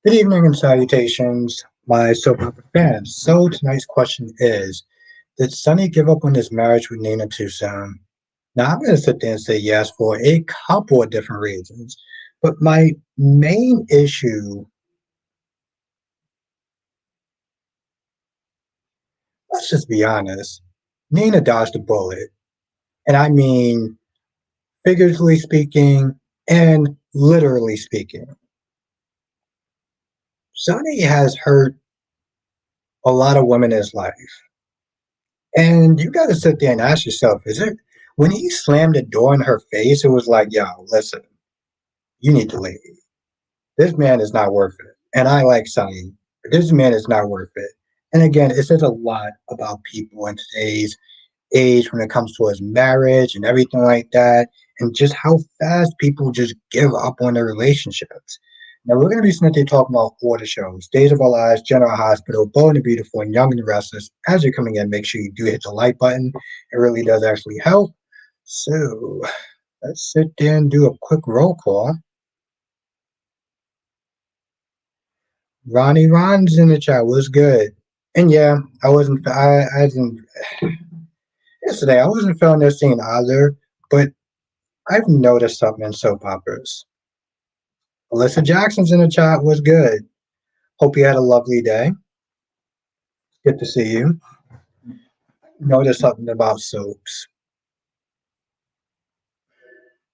Good evening and salutations, my soap opera fans. So tonight's question is, did Sonny give up on his marriage with Nina too soon? Now I'm going to sit there and say yes for a couple of different reasons. But my main issue, let's just be honest, Nina dodged a bullet. And I mean figuratively speaking and literally speaking. Sonny has hurt a lot of women in his life. And you got to sit there and ask yourself, is it when he slammed the door in her face, it was like, yo, listen, you need to leave. This man is not worth it. And I like Sonny, but this man is not worth it. And again, it says a lot about people in today's age when it comes to his marriage and everything like that, and just how fast people just give up on their relationships. Now we're going to be sitting here talking about all the shows, Days of Our Lives, General Hospital, Bold and the Beautiful, and Young and the Restless. As you're coming in, make sure you do hit the like button. It really does actually help. So let's sit there and do a quick roll call. Ronnie Ron's in the chat. Was good. And yeah, I didn't, yesterday, I wasn't feeling this scene either, but I've noticed something in soap operas. Alyssa Jackson's in the chat. Was good. Hope you had a lovely day. Good to see you. Notice something about soaps.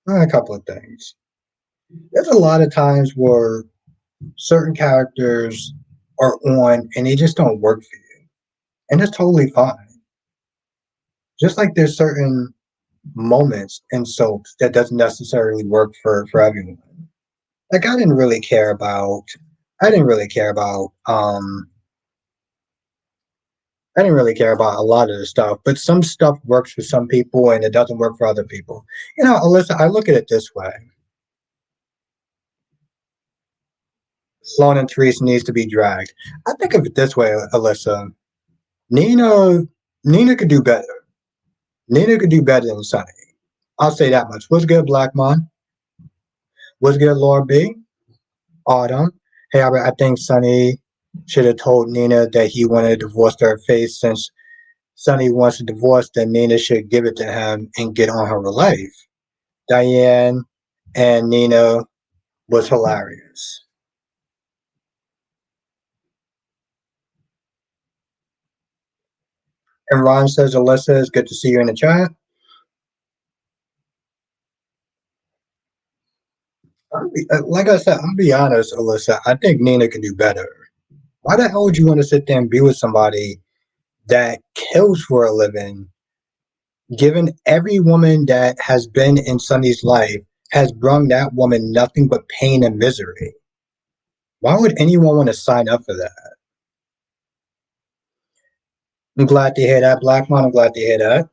A couple of things. There's a lot of times where certain characters are on and they just don't work for you. And it's totally fine. Just like there's certain moments in soaps that doesn't necessarily work for everyone. Like I didn't really care about I didn't really care about a lot of the stuff, but some stuff works for some people and it doesn't work for other people. You know, Alyssa, I look at it this way. Sloan and Therese needs to be dragged. I think of it this way, Alyssa. Nina Nina could do better. Nina could do better than Sonny. I'll say that much. What's good, Black Mon? What's good, Laura B? Autumn. Hey, I think Sonny should have told Nina that he wanted to divorce her face since Sonny wants a divorce, then Nina should give it to him and get on her life. Diane and Nina was hilarious. And Ron says, Alyssa, it's good to see you in the chat. Like I said, I'll be honest, Alyssa, I think Nina can do better. Why the hell would you want to sit there and be with somebody that kills for a living, given every woman that has been in Sonny's life has brung that woman nothing but pain and misery? Why would anyone want to sign up for that? I'm glad to hear that, Black Man. I'm glad to hear that.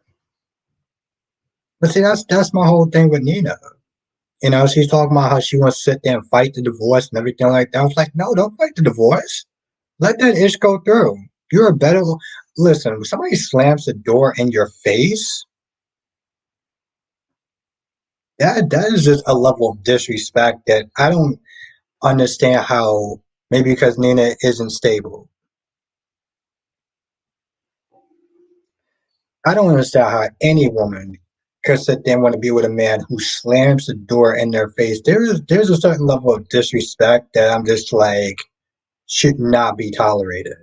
But see, that's my whole thing with Nina. You know, she's talking about how she wants to sit there and fight the divorce and everything like that. I was like, no, don't fight the divorce. Let that ish go through. You're a better. Listen, when somebody slams the door in your face, that is just a level of disrespect that I don't understand how. Maybe because Nina isn't stable. I don't understand how any woman could sit there and want to be with a man who slams the door in their face. There's a certain level of disrespect that I'm just like should not be tolerated.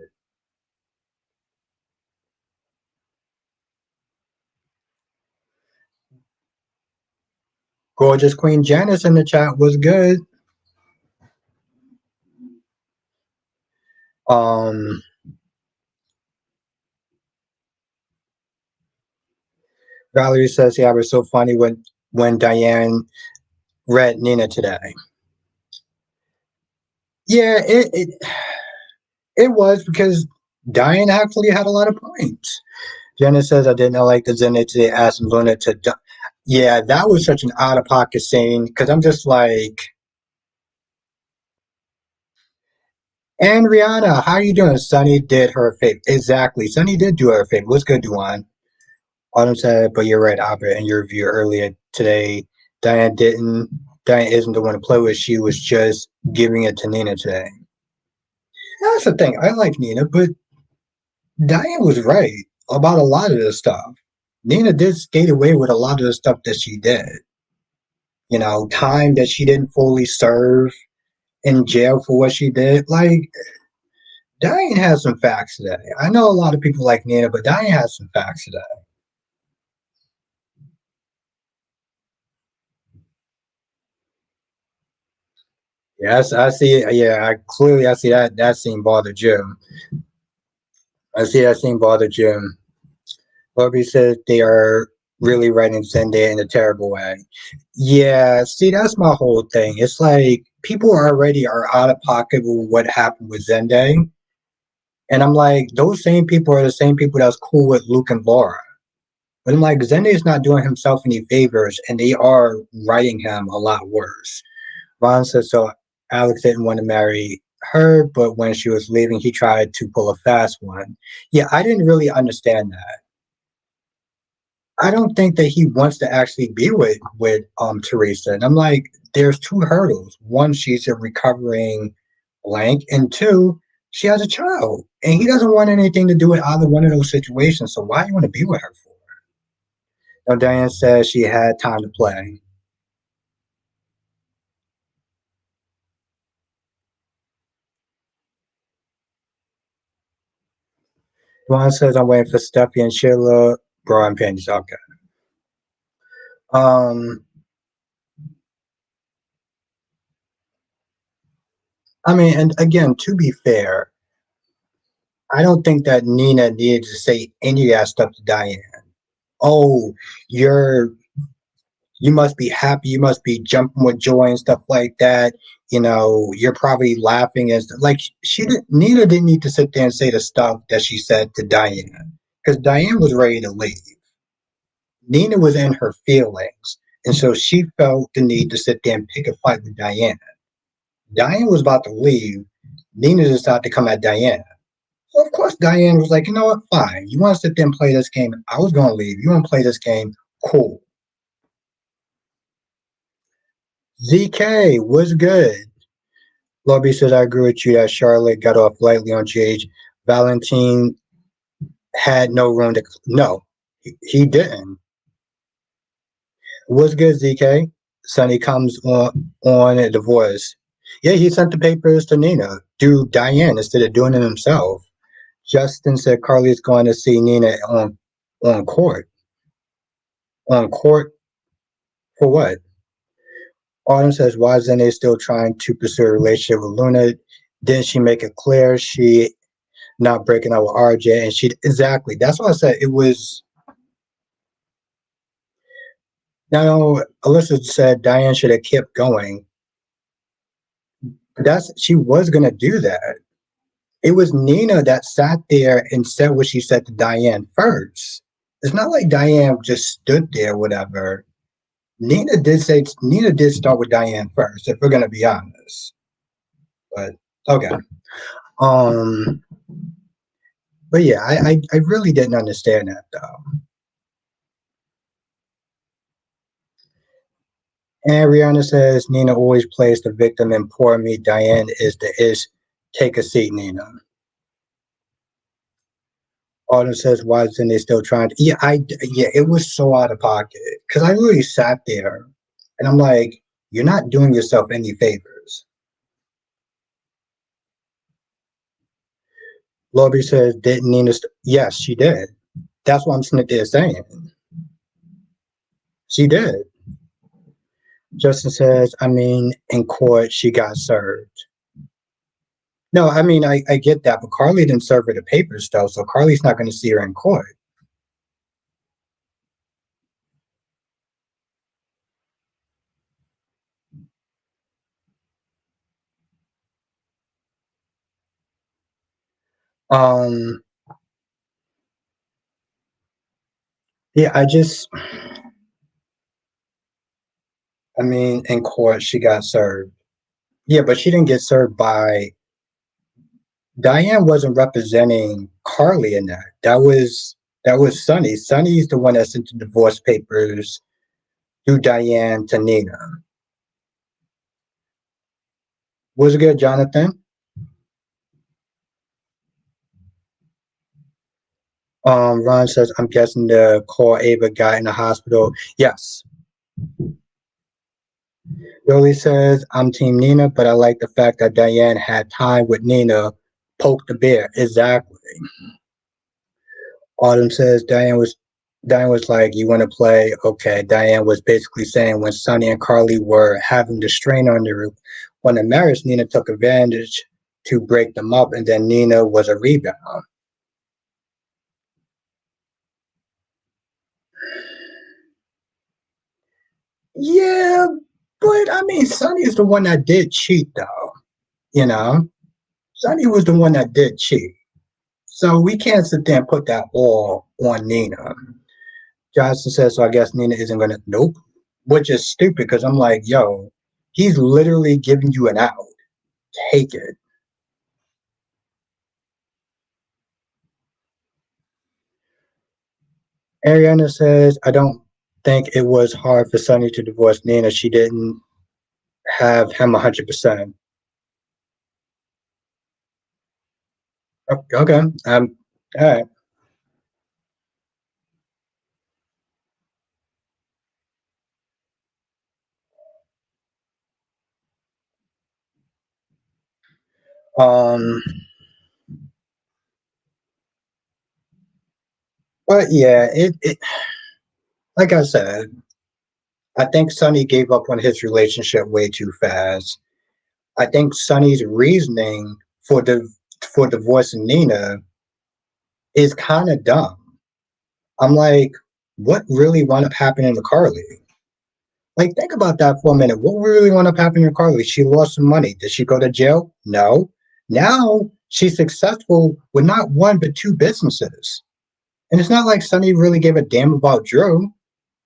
Gorgeous Queen Janice in the chat was good. Um, Valerie says, "Yeah, it was so funny when Diane read Nina today." Yeah, it was because Diane actually had a lot of points. Jenna says, "I did not like the Zenny today asking Luna to." Yeah, that was such an out of pocket scene because I'm just like, and Rihanna, how you doing? Sunny did her a favor. Exactly, Sunny did do her a favor. What's good, Duan? Autumn said, but you're right, Albert, in your review earlier today, Diane isn't the one to play with. She was just giving it to Nina today. That's the thing. I like Nina, but Diane was right about a lot of this stuff. Nina did skate away with a lot of the stuff that she did. Time that she didn't fully serve in jail for what she did. Like, Diane has some facts today. I know a lot of people like Nina, but Diane has some facts today. Yes, I see. Yeah, I see that scene bother Jim. I see that scene bother Jim. Bobby says they are really writing Zendaya in a terrible way. Yeah, see, that's my whole thing. It's like people already are out of pocket with what happened with Zendaya, and I'm like, those same people are the same people that's cool with Luke and Laura. But I'm like, Zendaya's not doing himself any favors, and they are writing him a lot worse. Ron says so. Alex didn't want to marry her, but when she was leaving, he tried to pull a fast one. Yeah, I didn't really understand that. I don't think that he wants to actually be with Teresa. And I'm like, there's two hurdles. One, she's a recovering blank, and two, she has a child. And he doesn't want anything to do with either one of those situations. So why do you want to be with her for? Now Diane says she had time to play. Ron says I'm waiting for Steffi and Sheila. Bro, I'm panties. Okay. Um, I mean, and again, to be fair, I don't think that Nina needed to say any of that stuff to Diane. Oh, you're you must be happy, you must be jumping with joy and stuff like that. You're probably laughing as like she didn't Nina didn't need to sit there and say the stuff that she said to Diane. Because Diane was ready to leave. Nina was in her feelings. And so she felt the need to sit there and pick a fight with Diane. Diane was about to leave. Nina decided to come at Diane. So of course Diane was like, you know what, fine. You want to sit there and play this game? I was gonna leave. You want to play this game? Cool. ZK was good. Lobby says I agree with you that Charlotte got off lightly on GH. Valentine had no room to no, he didn't. What's good, ZK? Sonny comes on a divorce. Yeah, he sent the papers to Nina through Diane instead of doing it himself. Justin said Carly's going to see Nina on court. On court for what? Autumn says, why is Zane still trying to pursue a relationship with Luna? Didn't she make it clear she not breaking up with RJ? And she exactly. That's why I said it was. Now Alyssa said Diane should have kept going. That's she was gonna do that. It was Nina that sat there and said what she said to Diane first. It's not like Diane just stood there, whatever. Nina did start with Diane first, if we're gonna be honest. But okay. Um but yeah, I really didn't understand that though. And Rihanna says Nina always plays the victim and poor me. Diane is the ish. Take a seat, Nina. Autumn says, why isn't they still trying to? Yeah, it was so out of pocket because I really sat there and I'm like, you're not doing yourself any favors. Lobby says, didn't Nina? Yes, she did. That's what I'm sitting there saying. She did. Justin says, I mean, in court, she got served. No, I mean, I get that, but Carly didn't serve her the papers though, so Carly's not going to see her in court. Um, yeah, I mean, in court, she got served. Yeah, but she didn't get served by Diane wasn't representing Carly in that. That was Sonny. Sonny's the one that sent the divorce papers through Diane to Nina. Was it good, Jonathan? Ron says, I'm guessing the call Ava got in the hospital. Yes. Billy says, I'm Team Nina, but I like the fact that Diane had time with Nina. Poke the bear. Exactly. Autumn says, Diane was like, you want to play? Okay. Diane was basically saying when Sonny and Carly were having the strain on the marriage, Nina took advantage to break them up, and then Nina was a rebound. Yeah, but I mean, Sonny is the one that did cheat, though. You know, Sonny was the one that did cheat. So we can't sit there and put that all on Nina. Johnson says, so I guess Nina isn't going to. Nope. Which is stupid because I'm like, yo, he's literally giving you an out. Take it. Ariana says, I don't think it was hard for Sonny to divorce Nina. She didn't have him 100%. Okay. All right. Um, but yeah, like I said, I think Sonny gave up on his relationship way too fast. I think Sonny's reasoning for the for divorcing Nina is kind of dumb. I'm like, what really wound up happening to Carly? Like, think about that for a minute. What really wound up happening to Carly? She lost some money. Did she go to jail? No. Now she's successful with not one but two businesses. And it's not like Sonny really gave a damn about Drew.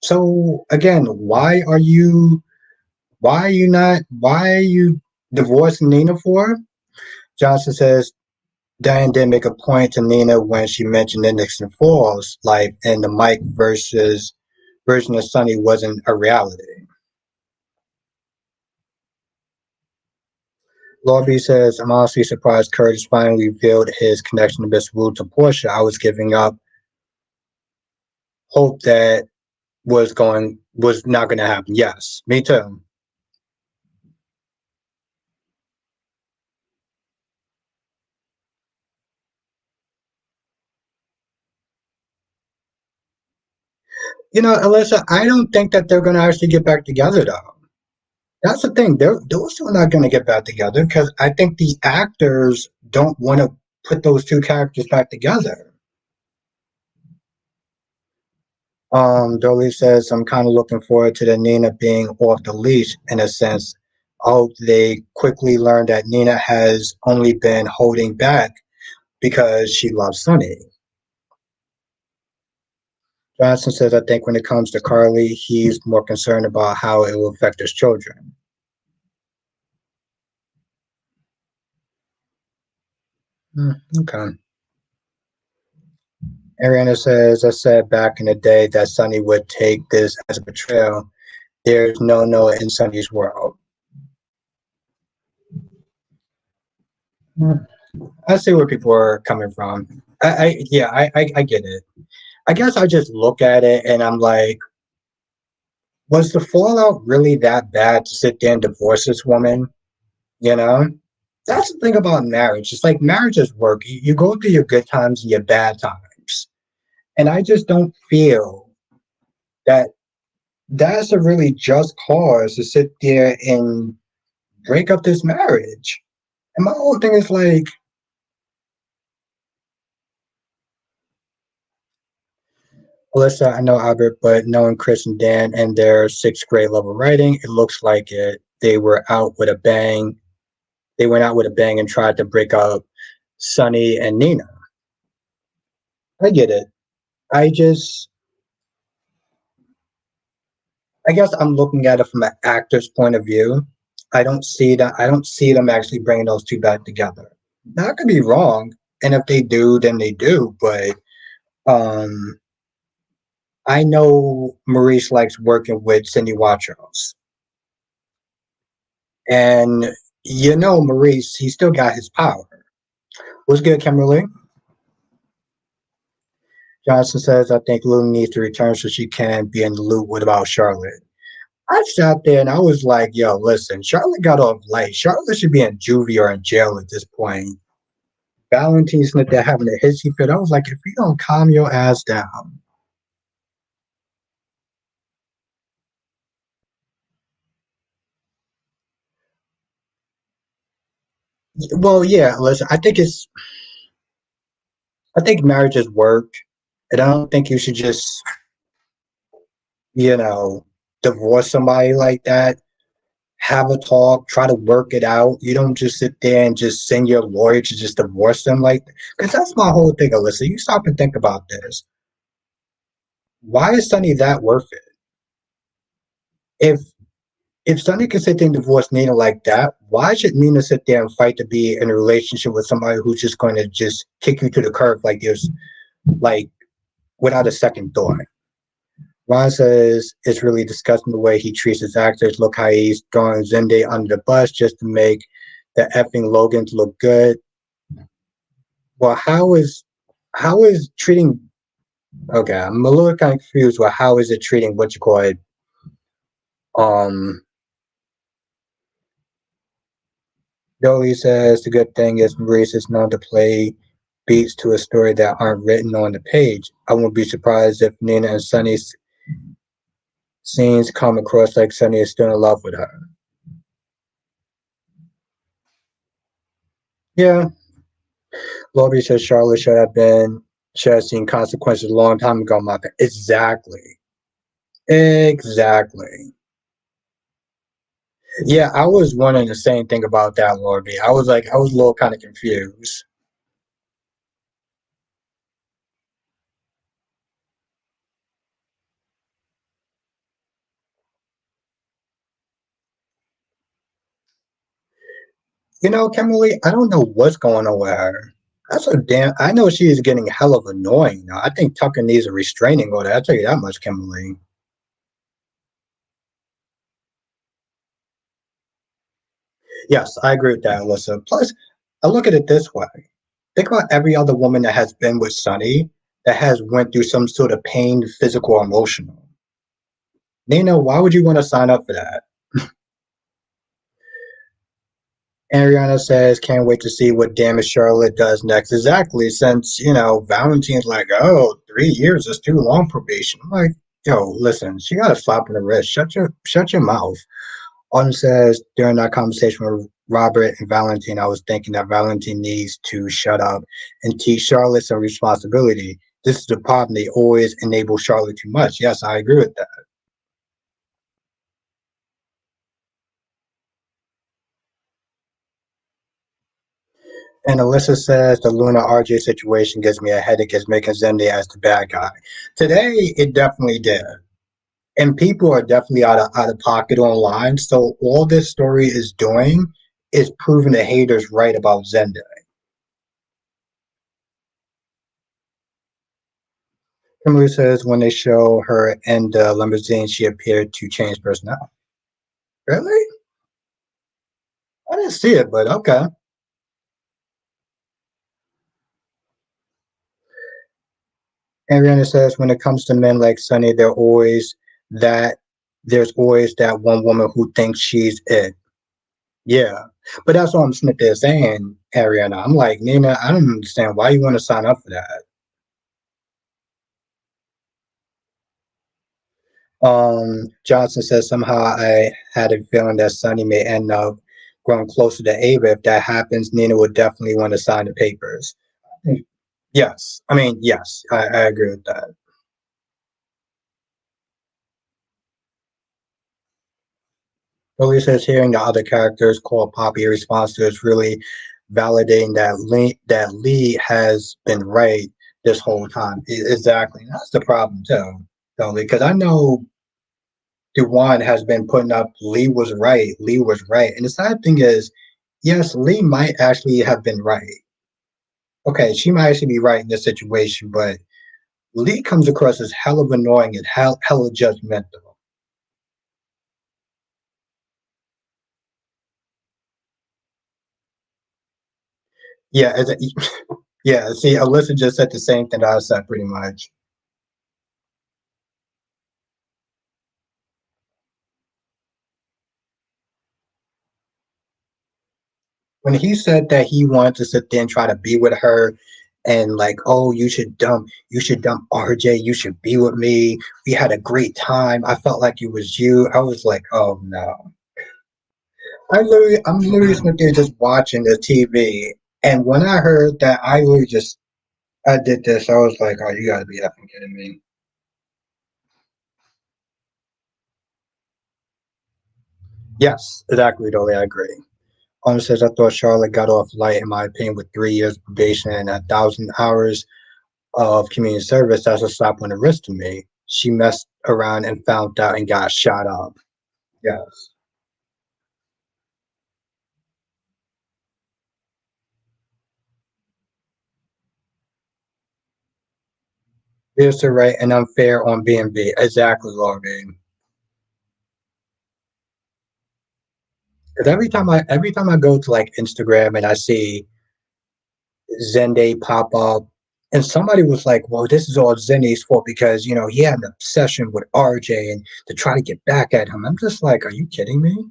So again, why are you divorcing Nina for? Johnson says Diane did make a point to Nina when she mentioned the Nixon Falls life and the Mike versus version of Sonny wasn't a reality. Lobby says, I'm honestly surprised Curtis finally revealed his connection to Miss Wu to Portia. I was giving up hope that was not gonna happen. Yes, me too. Alyssa, I don't think that they're gonna actually get back together though. That's the thing. Those two are not going to get back together because I think the actors don't want to put those two characters back together. Dolly says, I'm kind of looking forward to the Nina being off the leash in a sense. I hope they quickly learn that Nina has only been holding back because she loves Sonny. Johnson says, I think when it comes to Carly, he's more concerned about how it will affect his children. Okay. Ariana says, I said back in the day that Sonny would take this as a betrayal. There's no Noah in Sonny's world. I see where people are coming from. I get it. I guess I just look at it and I'm like, was the fallout really that bad to sit there and divorce this woman? You know? That's the thing about marriage. It's like marriage is work. You go through your good times and your bad times. And I just don't feel that that's a really just cause to sit there and break up this marriage. And my whole thing is like, Alyssa, I know Albert, but knowing Chris and Dan and their sixth grade level writing, it looks like it. They were out with a bang. They went out with a bang and tried to break up Sonny and Nina. I get it. I just, I guess I'm looking at it from an actor's point of view. I don't see that. I don't see them actually bringing those two back together. Now, I could be wrong, and if they do, then they do. But um, I know Maurice likes working with Cindy Watros. And Maurice, he still got his power. What's good, Kimberly? Johnson says, I think Lou needs to return so she can be in the loop with about Charlotte. I sat there and I was like, yo, listen, Charlotte got off light. Charlotte should be in juvie or in jail at this point. Valentine's sitting there having a hissy fit. I was like, if you don't calm your ass down. Well, yeah, listen, I think marriages work. And I don't think you should just, you know, divorce somebody like that. Have a talk, try to work it out. You don't just sit there and just send your lawyer to just divorce them like, because that's my whole thing, Alyssa. You stop and think about this. Why is Sonny that worth it? If Sonny can sit there and divorce Nina like that, why should Nina sit there and fight to be in a relationship with somebody who's just going to just kick you to the curb like there's like without a second thought? Ron says it's really disgusting the way he treats his actors. Look how he's throwing Zende under the bus just to make the effing Logans look good. Well, how is treating? Okay, I'm a little confused. Well, how is it treating what you call it? Um, Dolly says the good thing is Maurice is known to play beats to a story that aren't written on the page. I won't be surprised if Nina and Sunny's scenes come across like Sunny is still in love with her. Yeah, Lobby says Charlotte should have seen consequences a long time ago. Mother, exactly, exactly. Yeah, I was wondering the same thing about that, Lorby. I was a little kind of confused. You know, Kimberly, I don't know what's going on with her. That's a damn. I know she is getting hell of annoying now. I think Tucker needs a restraining order. I'll tell you that much, Kimberly. Yes, I agree with that, Alyssa. Plus, I look at it this way. Think about every other woman that has been with Sonny that has went through some sort of pain, physical or emotional. Nina, why would you want to sign up for that? Ariana says, can't wait to see what damage Charlotte does next. Exactly, since, Valentine's like, oh, 3 years is too long probation. I'm like, yo, listen, she got a slap in the wrist. Shut your mouth. Autumn says, during that conversation with Robert and Valentine, I was thinking that Valentine needs to shut up and teach Charlotte some responsibility. This is the problem. They always enable Charlotte too much. Yes, I agree with that. And Alyssa says the Luna RJ situation gives me a headache as making Zendaya as the bad guy. Today, it definitely did. And people are definitely out of pocket online. So all this story is doing is proving the haters right about Zendaya. Kimberly says when they show her in the limousine, she appeared to change personnel. Really? I didn't see it, but okay. Ariana says when it comes to men like Sonny, that there's always that one woman who thinks she's it. Yeah. But that's what I'm sitting there saying, Ariana. I'm like, Nina, I don't understand why you want to sign up for that. Johnson says somehow I had a feeling that Sonny may end up growing closer to Ava. If that happens, Nina would definitely want to sign the papers. Yes. I mean, yes, I agree with that. Billy says hearing the other characters call Poppy a response to is really validating that Lee has been right this whole time. Exactly. That's the problem too, Billy, because I know Dewan has been putting up Lee was right, Lee was right. And the sad thing is, yes, Lee might actually have been right. Okay, she might actually be right in this situation, but Lee comes across as hell of annoying and hella judgmental. Yeah, yeah. See, Alyssa just said the same thing I said pretty much. When he said that he wanted to sit there and try to be with her and like, oh, you should dump RJ, you should be with me. We had a great time. I felt like it was you. I was like, oh no. I'm literally sitting there just watching the TV. And when I heard that, I did this. I was like, oh, you gotta be effing kidding me. Yes, exactly, Dolly. I agree. Owner says, I thought Charlotte got off light, in my opinion, with 3 years probation and 1,000 hours of community service. That's a slap on the wrist to me. She messed around and found out and got shot up. Yes. Here's the right and unfair on B&B. Exactly, Laurie. Because every time I go to like Instagram and I see Zende pop up, and somebody was like, "Well, this is all Zende's fault because he had an obsession with RJ and to try to get back at him." I'm just like, "Are you kidding me?"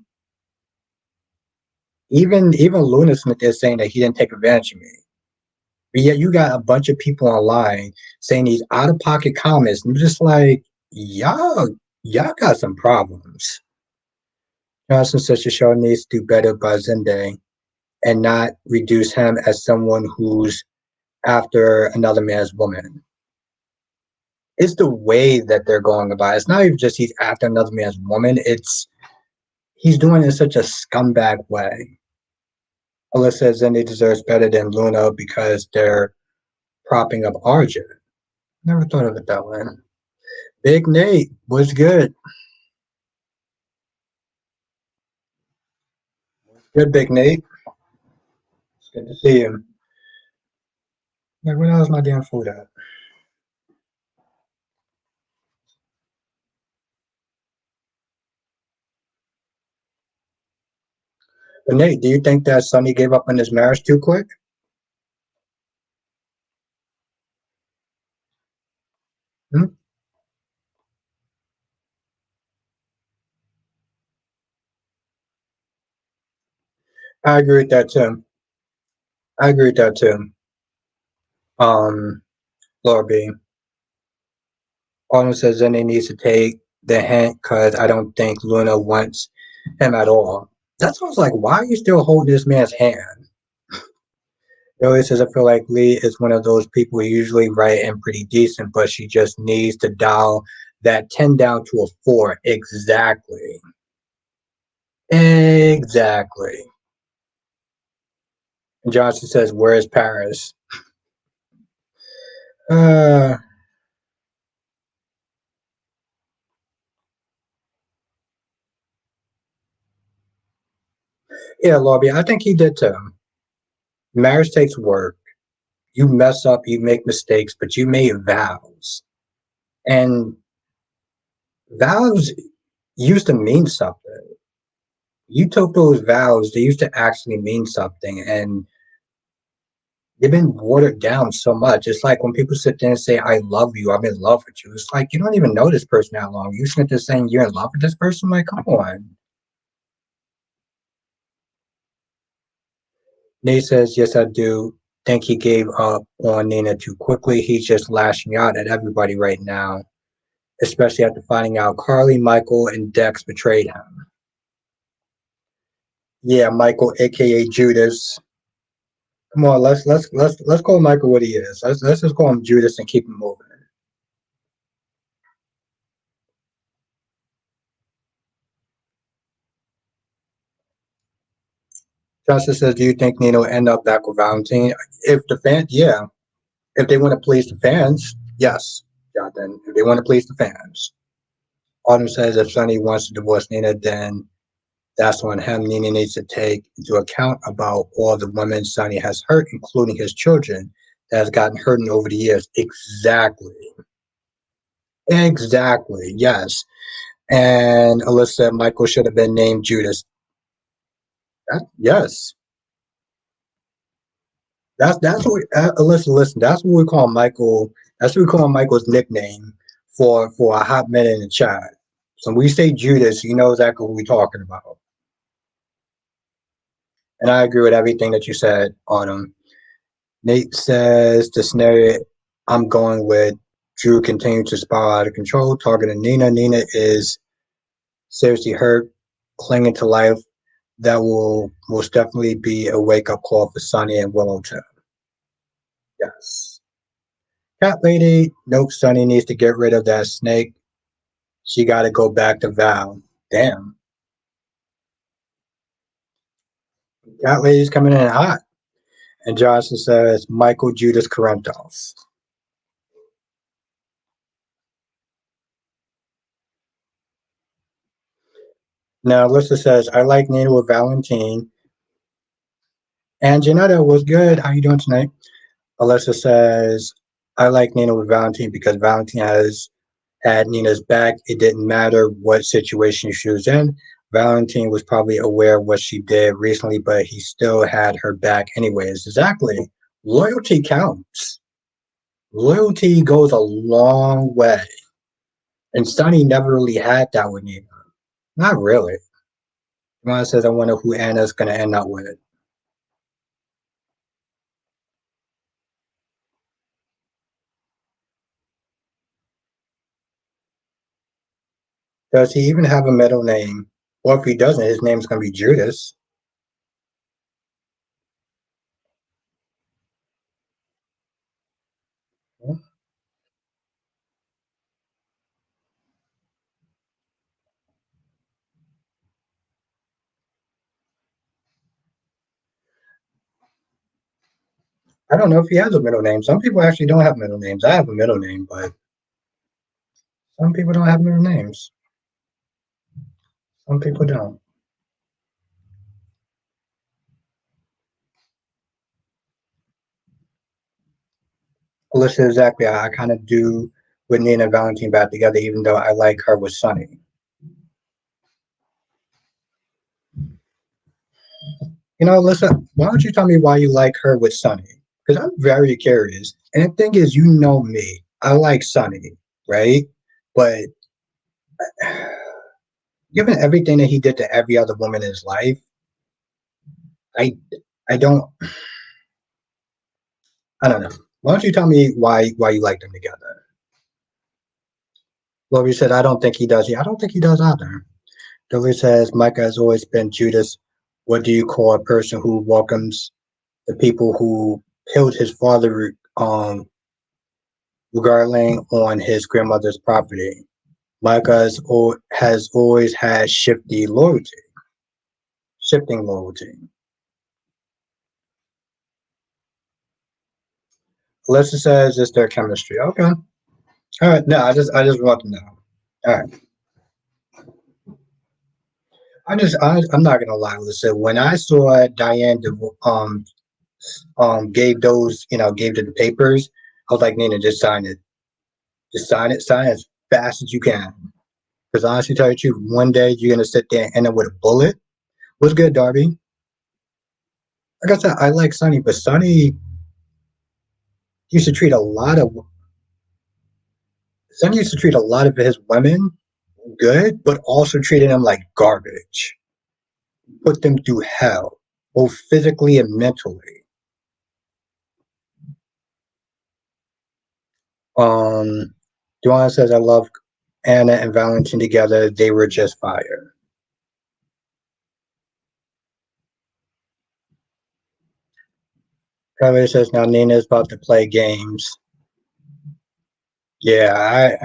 Even Luna Smith is saying that he didn't take advantage of me. But yet you got a bunch of people online saying these out of pocket comments, and I'm just like, y'all got some problems. Johnson says the show needs to do better by Zende and not reduce him as someone who's after another man's woman. It's the way that they're going about it. It's not even just he's after another man's woman. It's he's doing it in such a scumbag way. Alyssa says Zende deserves better than Luna because they're propping up Arjun. Never thought of it that way. Big Nate was good. Good, Big Nate. It's good to see him. Like, where the hell's my damn food at? But Nate, do you think that Sonny gave up on his marriage too quick? Hmm? I agree with that too. I agree with that too. Laura B. Almost says then he needs to take the hint because I don't think Luna wants him at all. That's why I was like, why are you still holding this man's hand? Billy says, I feel like Lee is one of those people who usually write and pretty decent, but she just needs to dial that 10 down to a 4. Exactly. Exactly. And Johnson says, where's Paris? Uh, yeah, Lobby, I think he did too. Marriage takes work. You mess up, you make mistakes, but you made vows. And vows used to mean something. You took those vows, they used to actually mean something. And they've been watered down so much. It's like when people sit there and say, I love you, I'm in love with you. It's like you don't even know this person that long. You sit there saying you're in love with this person? Like, come on. Nate says, yes, I do think he gave up on Nina too quickly. He's just lashing out at everybody right now, especially after finding out Carly, Michael, and Dex betrayed him. Yeah, Michael, aka Judas. Come on, let's call Michael what he is. Let's just call him Judas and keep him moving. Justice says, do you think Nino will end up back with Valentine? If the fans, yeah. If they want to please the fans, yes. Jonathan, if they want to please the fans. Autumn says if Sonny wants to divorce Nina, then that's on him. Nina needs to take into account about all the women Sonny has hurt, including his children, that has gotten hurt over the years. Exactly. Exactly. Yes. And Alyssa Michael should have been named Judas. Yes. That's what listen. That's what we call Michael. That's what we call Michael's nickname for a hot minute in the chat. So when we say Judas, you know exactly what we're talking about. And I agree with everything that you said on him. Nate says the scenario I'm going with Drew continues to spiral out of control, targeting Nina. Nina is seriously hurt, clinging to life. That will most definitely be a wake up call for Sonny and Willowton. Yes. Cat Lady, nope, Sonny needs to get rid of that snake. She got to go back to Val. Damn. Cat Lady's coming in hot. And Johnson says Michael Judas Corentos. Now, Alyssa says, I like Nina with Valentine. And Janetta was good. How you doing tonight? Alyssa says, I like Nina with Valentine because Valentine has had Nina's back. It didn't matter what situation she was in. Valentine was probably aware of what she did recently, but he still had her back anyways. Exactly. Loyalty counts. Loyalty goes a long way. And Sonny never really had that with Nina. Not really. Ron says, I wonder who Anna's going to end up with. Does he even have a middle name? Or if he doesn't, his name's going to be Judas. I don't know if he has a middle name. Some people actually don't have middle names. I have a middle name, but some people don't have middle names. Some people don't. Alyssa, exactly. I kind of do with Nina and Valentine back together, even though I like her with Sonny. You know, Alyssa, why don't you tell me why you like her with Sonny? Because I'm very curious. And the thing is, you know me. I like Sonny, right? But given everything that he did to every other woman in his life, I I don't I don't know. Why don't you tell me why you like them together? Lori said, I don't think he does. Yeah, I don't think he does either. Lori says, Micah has always been Judas. What do you call a person who welcomes the people who killed his father regarding on his grandmother's property? Micah has always had shifting loyalty. Alyssa says it's their chemistry. Okay. All right. No, I just want to know. All right. I'm not gonna lie. Listen, when I saw Diane gave those gave to the papers, I was like, Nina, just sign it. Just sign it as fast as you can. Because honestly, tell you the truth, one day you're gonna sit there and end up with a bullet. What's good, Darby? Like I said, I like Sonny, but used to treat a lot of Sonny used to treat a lot of his women good, but also treated them like garbage. Put them through hell, both physically and mentally. Um, Duane says, I love Anna and Valentin together. They were just fire. Carly says, now Nina's about to play games. Yeah,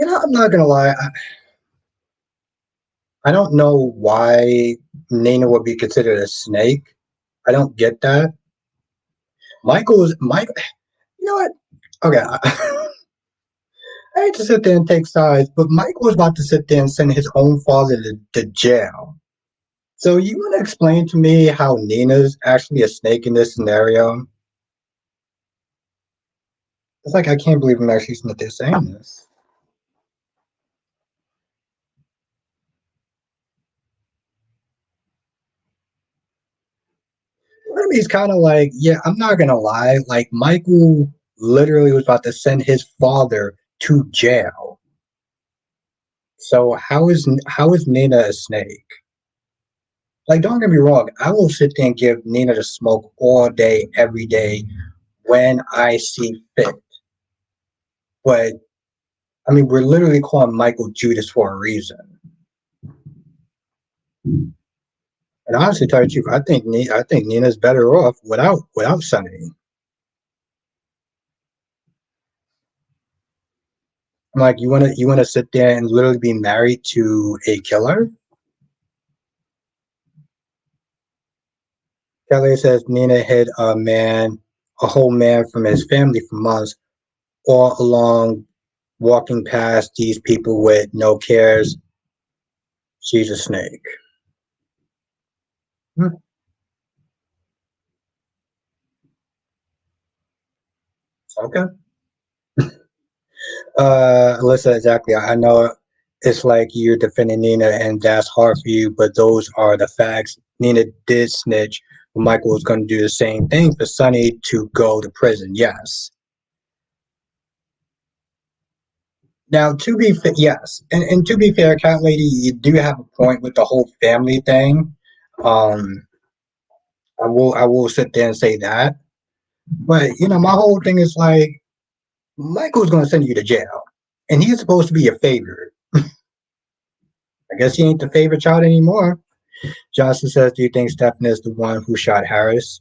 I'm not gonna lie. I don't know why Nina would be considered a snake. I don't get that. Michael. You know what? Okay, I hate to sit there and take sides, but Michael was about to sit there and send his own father to jail So you want to explain to me how Nina's actually a snake in this scenario? It's like I can't believe I'm actually that they're saying this. I mean, it's kind of like, yeah, I'm not gonna lie. Like Michael literally was about to send his father to jail. So how is Nina a snake? Like, don't get me wrong. I will sit there and give Nina the smoke all day, every day, when I see fit. But I mean, we're literally calling Michael Judas for a reason. And honestly, tell you the truth, I think Nina's better off without Sonny. I'm like, you wanna sit there and literally be married to a killer? Kelly says Nina hid a whole man from his family for months, all along walking past these people with no cares. She's a snake. Hmm, okay. Alyssa, exactly. I know it's like you're defending Nina and that's hard for you, but those are the facts. Nina did snitch. Michael was going to do the same thing for Sonny to go to prison. Yes. Now, to be fair, yes, and to be fair, Cat Lady, you do have a point with the whole family thing. Um, I will sit there and say that, but my whole thing is like Michael's going to send you to jail, and he's supposed to be your favorite. I guess he ain't the favorite child anymore. Johnson says, "Do you think Stefan is the one who shot Harris?"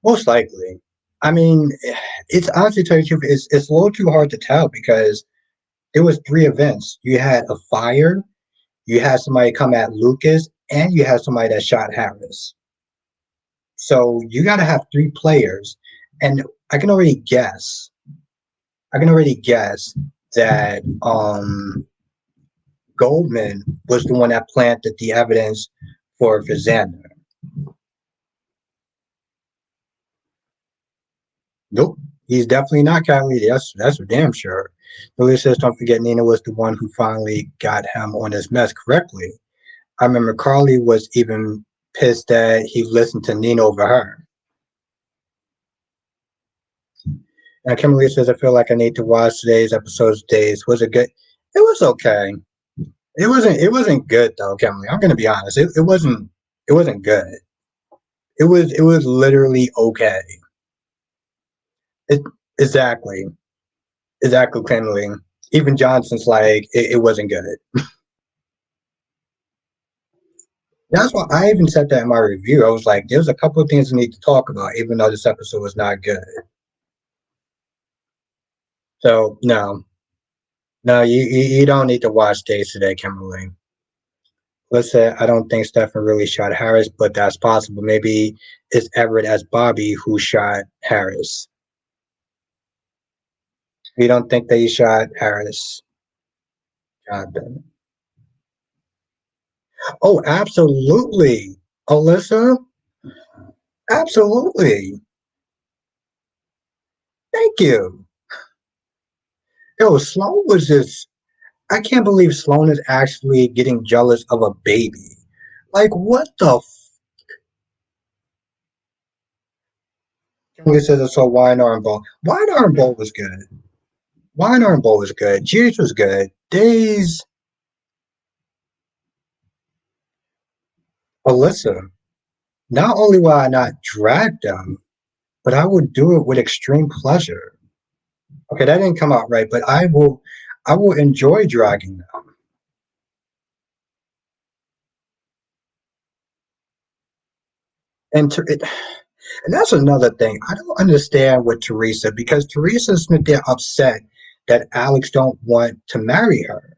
Most likely. I mean, it's honestly, to tell you the truth, it's a little too hard to tell because there was three events. You had a fire, you had somebody come at Lucas, and you had somebody that shot Harris. So you got to have three players, and I can already guess. I can already guess that Goldman was the one that planted the evidence for Xander. Nope, he's definitely not Kylie. That's for damn sure. Lily says, "Don't forget, Nina was the one who finally got him on his mess correctly. I remember Carly was even pissed that he listened to Nina over her." And Kimberly says, "I feel like I need to watch today's episode's days. Was it good? It was okay. It wasn't good though, Kimberly. I'm gonna be honest. It wasn't good. It was literally okay. It exactly. Exactly, Kimberly. Even Johnson's like it wasn't good. That's why I even said that in my review. I was like, there's a couple of things we need to talk about, even though this episode was not good. So no, no, you don't need to watch Days Today, Kimberly. Let's say I don't think Stefan really shot Harris, but that's possible. Maybe it's Everett as Bobby who shot Harris. You don't think that he shot Harris? God. Oh, absolutely, Alyssa. Absolutely. Thank you. Yo, Sloan was just. I can't believe Sloan is actually getting jealous of a baby. Like, what the? Kimberly says I saw Y&R and Ball. Y&R and Ball was good. Y&R and Ball was good. GH was good. Days. Alyssa. Not only will I not drag them, but I would do it with extreme pleasure. Okay, that didn't come out right, but I will enjoy dragging them. And and that's another thing. I don't understand with Teresa because Teresa's there upset that Alex don't want to marry her,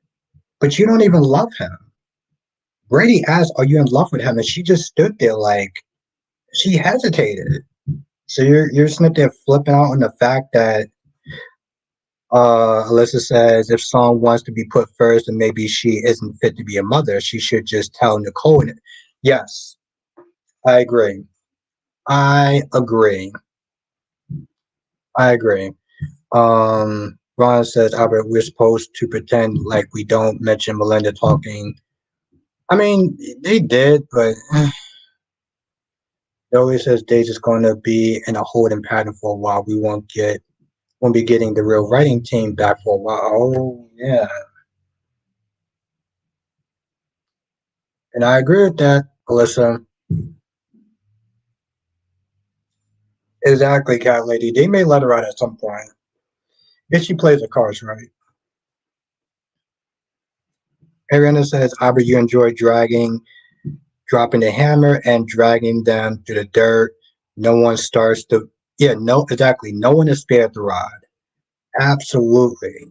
but you don't even love him. Brady asked, "Are you in love with him?" And she just stood there like she hesitated. So you're sitting there flipping out on the fact that Alyssa says if Song wants to be put first and maybe she isn't fit to be a mother, she should just tell Nicole. Yes, I agree. I agree. I agree. Ron says, Albert, we're supposed to pretend like we don't mention Melinda talking. I mean, they did, but it always says Daisy's going to be in a holding pattern for a while. Won't be getting the real writing team back for a while. Oh yeah, and I agree with that, Alyssa. Exactly, Cat Lady. They may let her out at some point if she plays the cards right. Ariana says, Albert, you enjoy dropping the hammer and dragging them to the dirt. No one starts to, yeah, no, exactly. No one is spared the rod. Absolutely.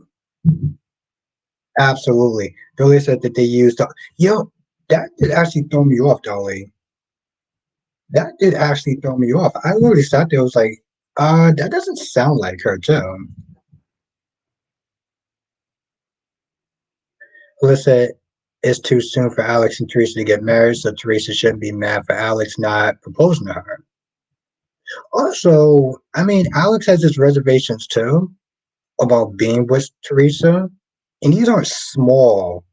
Absolutely. Dolly said that they used, yo, that did actually throw me off, Dolly. That did actually throw me off. I literally sat there, was like, that doesn't sound like her, too. Alyssa, it's too soon for Alex and Teresa to get married, so Teresa shouldn't be mad for Alex not proposing to her. Also, I mean, Alex has his reservations too about being with Teresa, and these aren't small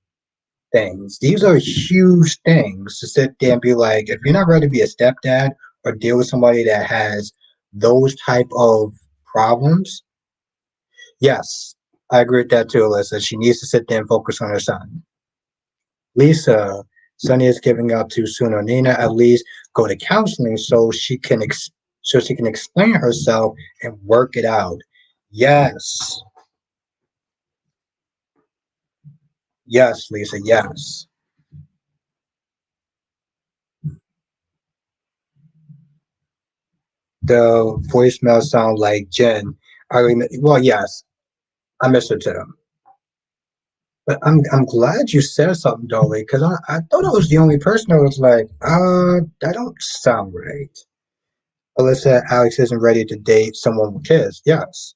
things. These are huge things to sit there and be like, if you're not ready to be a stepdad or deal with somebody that has those type of problems, yes, I agree with that too, Alyssa. She needs to sit there and focus on her son. Lisa, Sonny is giving up too soon on Nina. At least go to counseling so she can explain herself and work it out. Yes, yes, Lisa, yes. The voicemail sound like Jen. Well, yes, I miss her too. But I'm glad you said something, Dolly, because I thought I was the only person that was like, that don't sound right. Alyssa, Alex isn't ready to date someone with kids. Yes,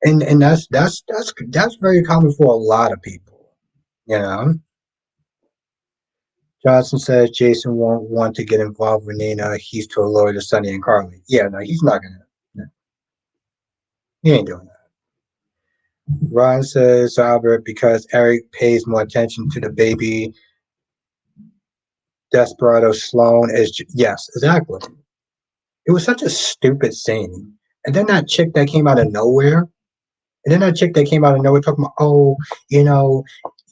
and that's very common for a lot of people. You know, Johnson says Jason won't want to get involved with Nina. He's too loyal to Sonny and Carly. Yeah, no, he's not gonna. No, he ain't doing that. Ron says Albert because Eric pays more attention to the baby. Desperado Sloan is yes, exactly. It was such a stupid scene. And then that chick that came out of nowhere. And then that chick that came out of nowhere talking about, oh, you know,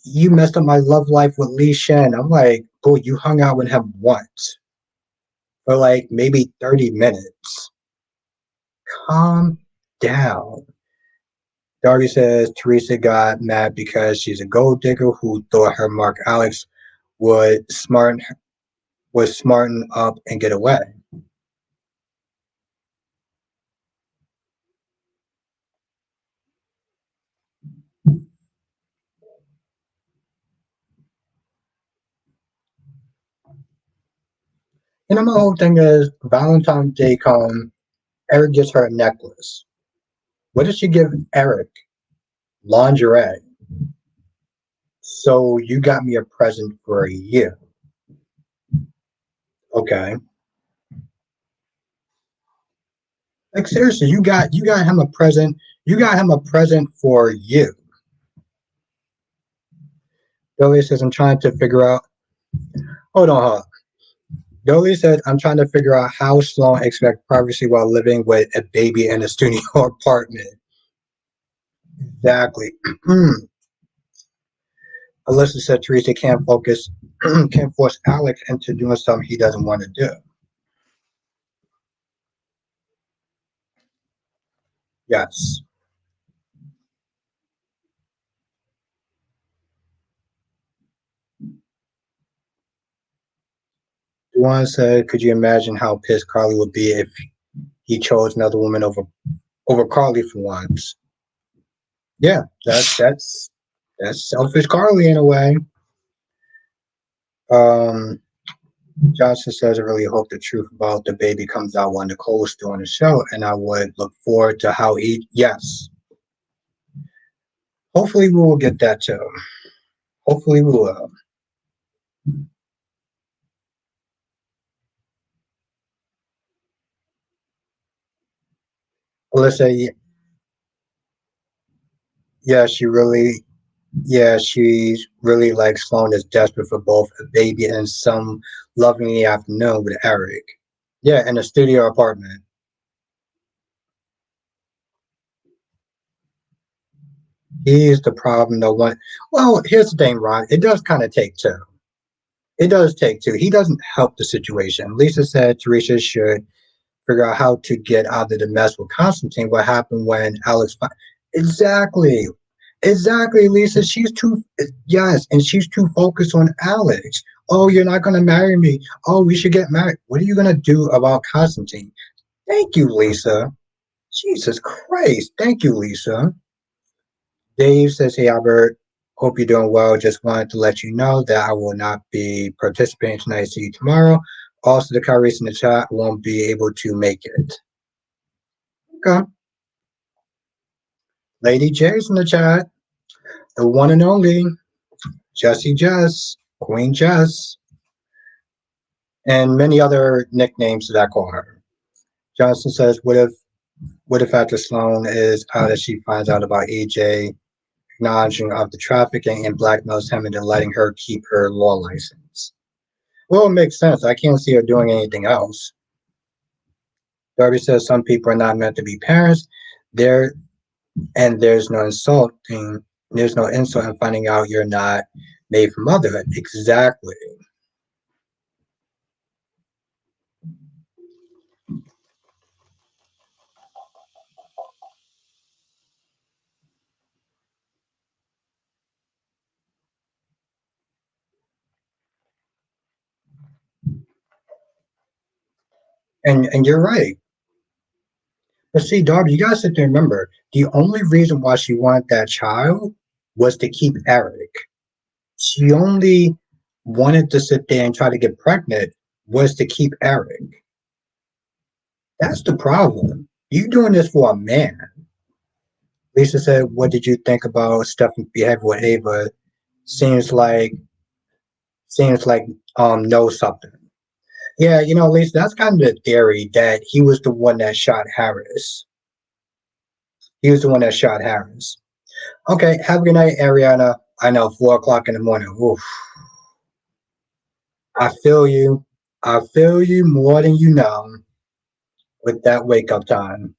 you messed up my love life with Lee Shen. I'm like, boy, you hung out with him once for like maybe 30 minutes. Calm down. Darby says Teresa got mad because she's a gold digger who thought her Mark Alex would smarten up and get away. And my whole thing is Valentine's Day come, Eric gets her a necklace. What did she give Eric? Lingerie. So you got me a present for a year. Okay. Like seriously, you got him a present. You got him a present for you. Billy says, I'm trying to figure out. Hold on, hold on. Billy said, I'm trying to figure out how Sloan expect privacy while living with a baby in a studio apartment. Exactly. Alyssa said Teresa can't focus, can't force Alex into doing something he doesn't want to do. Yes. Duane said, could you imagine how pissed Carly would be if he chose another woman over Carly for once? Yeah, that's selfish Carly in a way. Um, Johnson says, I really hope the truth about the baby comes out when Nicole's still on the show, and I would look forward to how he. Yes, hopefully we will get that too. Hopefully we will. Alyssa, yeah, she really like Sloan is desperate for both a baby and some loving in the afternoon with Eric. Yeah, in a studio apartment. He's the problem. No one. Well, here's the thing, Ron. It does kind of take two. It does take two. He doesn't help the situation. Lisa said Teresa should figure out how to get out of the mess with Constantine. What happened when Alex? Exactly, exactly, Lisa. She's too yes, and she's too focused on Alex. Oh, you're not gonna marry me. Oh, we should get married. What are you gonna do about Constantine? Thank you, Lisa. Jesus Christ. Thank you, Lisa. Dave says, "Hey Albert, hope you're doing well. Just wanted to let you know that I will not be participating tonight. See you tomorrow. Also, the Kyrie's in the chat won't be able to make it." Okay. Lady J's in the chat. The one and only Jessie Jess, Queen Jess, and many other nicknames that I call her. Johnson says, what if after Sloan is out as she finds out about AJ acknowledging of the trafficking and blackmails him into letting her keep her law license? Well, it makes sense. I can't see her doing anything else. Darby says some people are not meant to be parents. There and there's no insult in finding out you're not made for motherhood. Exactly. And you're right. But see, Darby, you gotta sit there and remember the only reason why she wanted that child was to keep Eric. She only wanted to sit there and try to get pregnant was to keep Eric. That's the problem. You doing this for a man. Lisa said, what did you think about Stephanie's behavior with Ava? Seems like seems like knows something. Yeah, Lisa, that's kind of the theory that he was the one that shot Harris. He was the one that shot Harris. Okay, have a good night, Ariana. I know, 4 o'clock in the morning. Oof. I feel you. I feel you more than you know with that wake up time.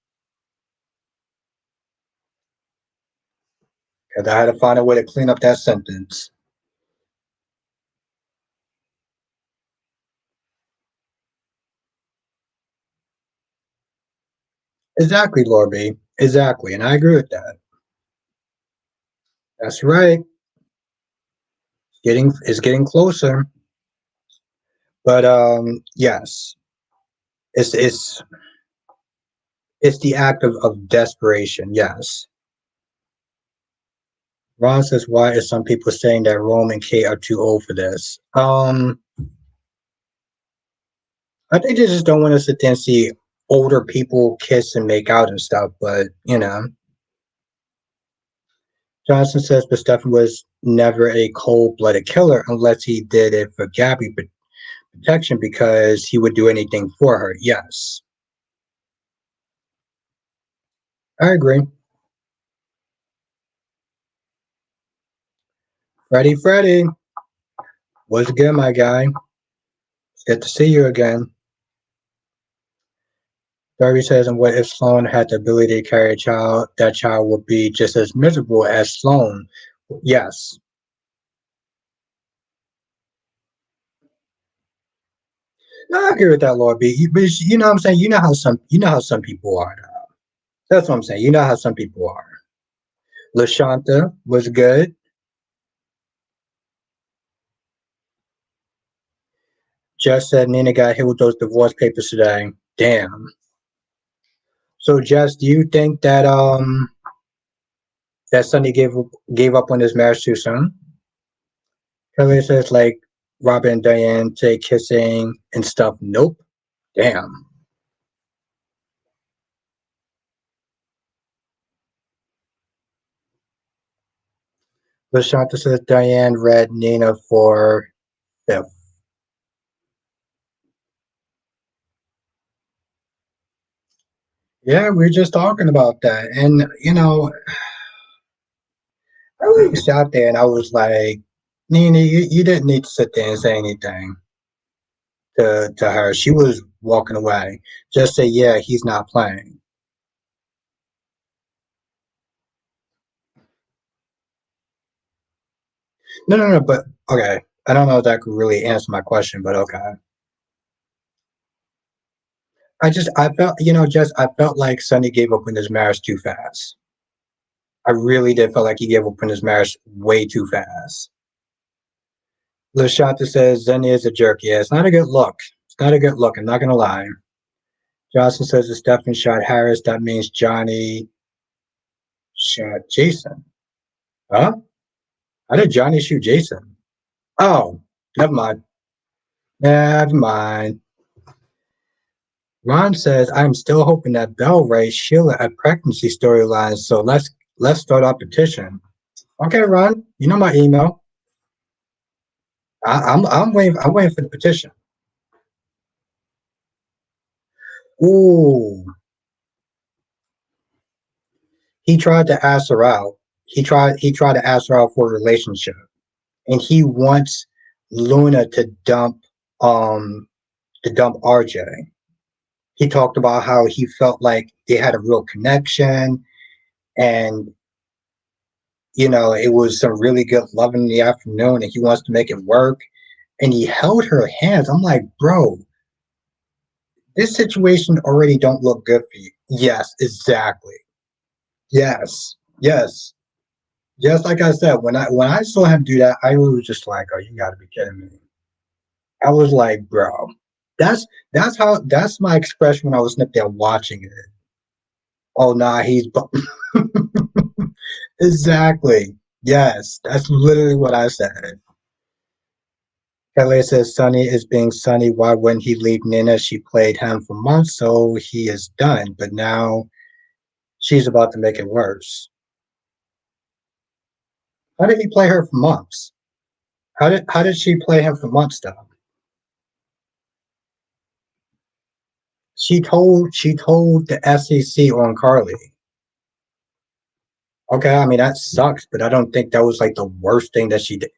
Because I had to find a way to clean up that sentence. Exactly, Lord B. Exactly. And I agree with that. That's right. It's getting closer. But yes. It's the act of desperation, yes. Ron says, why is some people saying that Rome and Kate are too old for this? I think they just don't want to sit there and see older people kiss and make out and stuff, but Johnson says, but Stephen was never a cold-blooded killer unless he did it for Gabby protection because he would do anything for her. Yes, I agree. Freddie, what's good, my guy? It's good to see you again. Darby says, and what if Sloan had the ability to carry a child? That child would be just as miserable as Sloan. Yes, no, I agree with that, Lord B. But you know what I'm saying? You know how some people are. That's what I'm saying. You know how some people are. LaShanta was good. Jess said Nina got hit with those divorce papers today. Damn. So Jess, do you think that Sonny gave up on his marriage too soon? Kelly says like Robin and Diane say kissing and stuff. Nope. Damn. LaShanta says Diane read Nina for fifth. Yeah, we are just talking about that. And, I really sat there and I was like, Nina, you didn't need to sit there and say anything to her. She was walking away. Just say, yeah, he's not playing. No, no, no, but okay. I don't know if that could really answer my question, but okay. I felt, I felt like Sonny gave up on his marriage too fast. I really did feel like he gave up on his marriage way too fast. Lashata says Zenny is a jerk. Yeah, it's not a good look. It's not a good look. I'm not gonna lie. Johnson says if Stephen shot Harris, that means Johnny shot Jason. Huh? How did Johnny shoot Jason? Oh, never mind. Never mind. Ron says I'm still hoping that Bell raised Sheila a pregnancy storyline. So let's start our petition. Okay, Ron. You know my email. I'm waiting. I'm waiting for the petition. Ooh, he tried to ask her out. He tried to ask her out for a relationship, and he wants Luna um to dump RJ. He talked about how he felt like they had a real connection, and it was some really good love in the afternoon, and he wants to make it work. And he held her hands. I'm like, bro, this situation already don't look good for you. Yes, exactly. Yes, yes. Just like I said, when I saw him do that, I was just like, "Oh, you got to be kidding me!" I was like, "Bro, that's that's my expression when I was sitting there watching it." Oh, nah, exactly. Yes, that's literally what I said. Kelly says Sonny is being Sonny. Why wouldn't he leave Nina? She played him for months, so he is done. But now she's about to make it worse. How did he play her for months? How did she play him for months though? She told the SEC on Carly. Okay, I mean that sucks, but I don't think that was like the worst thing that she did.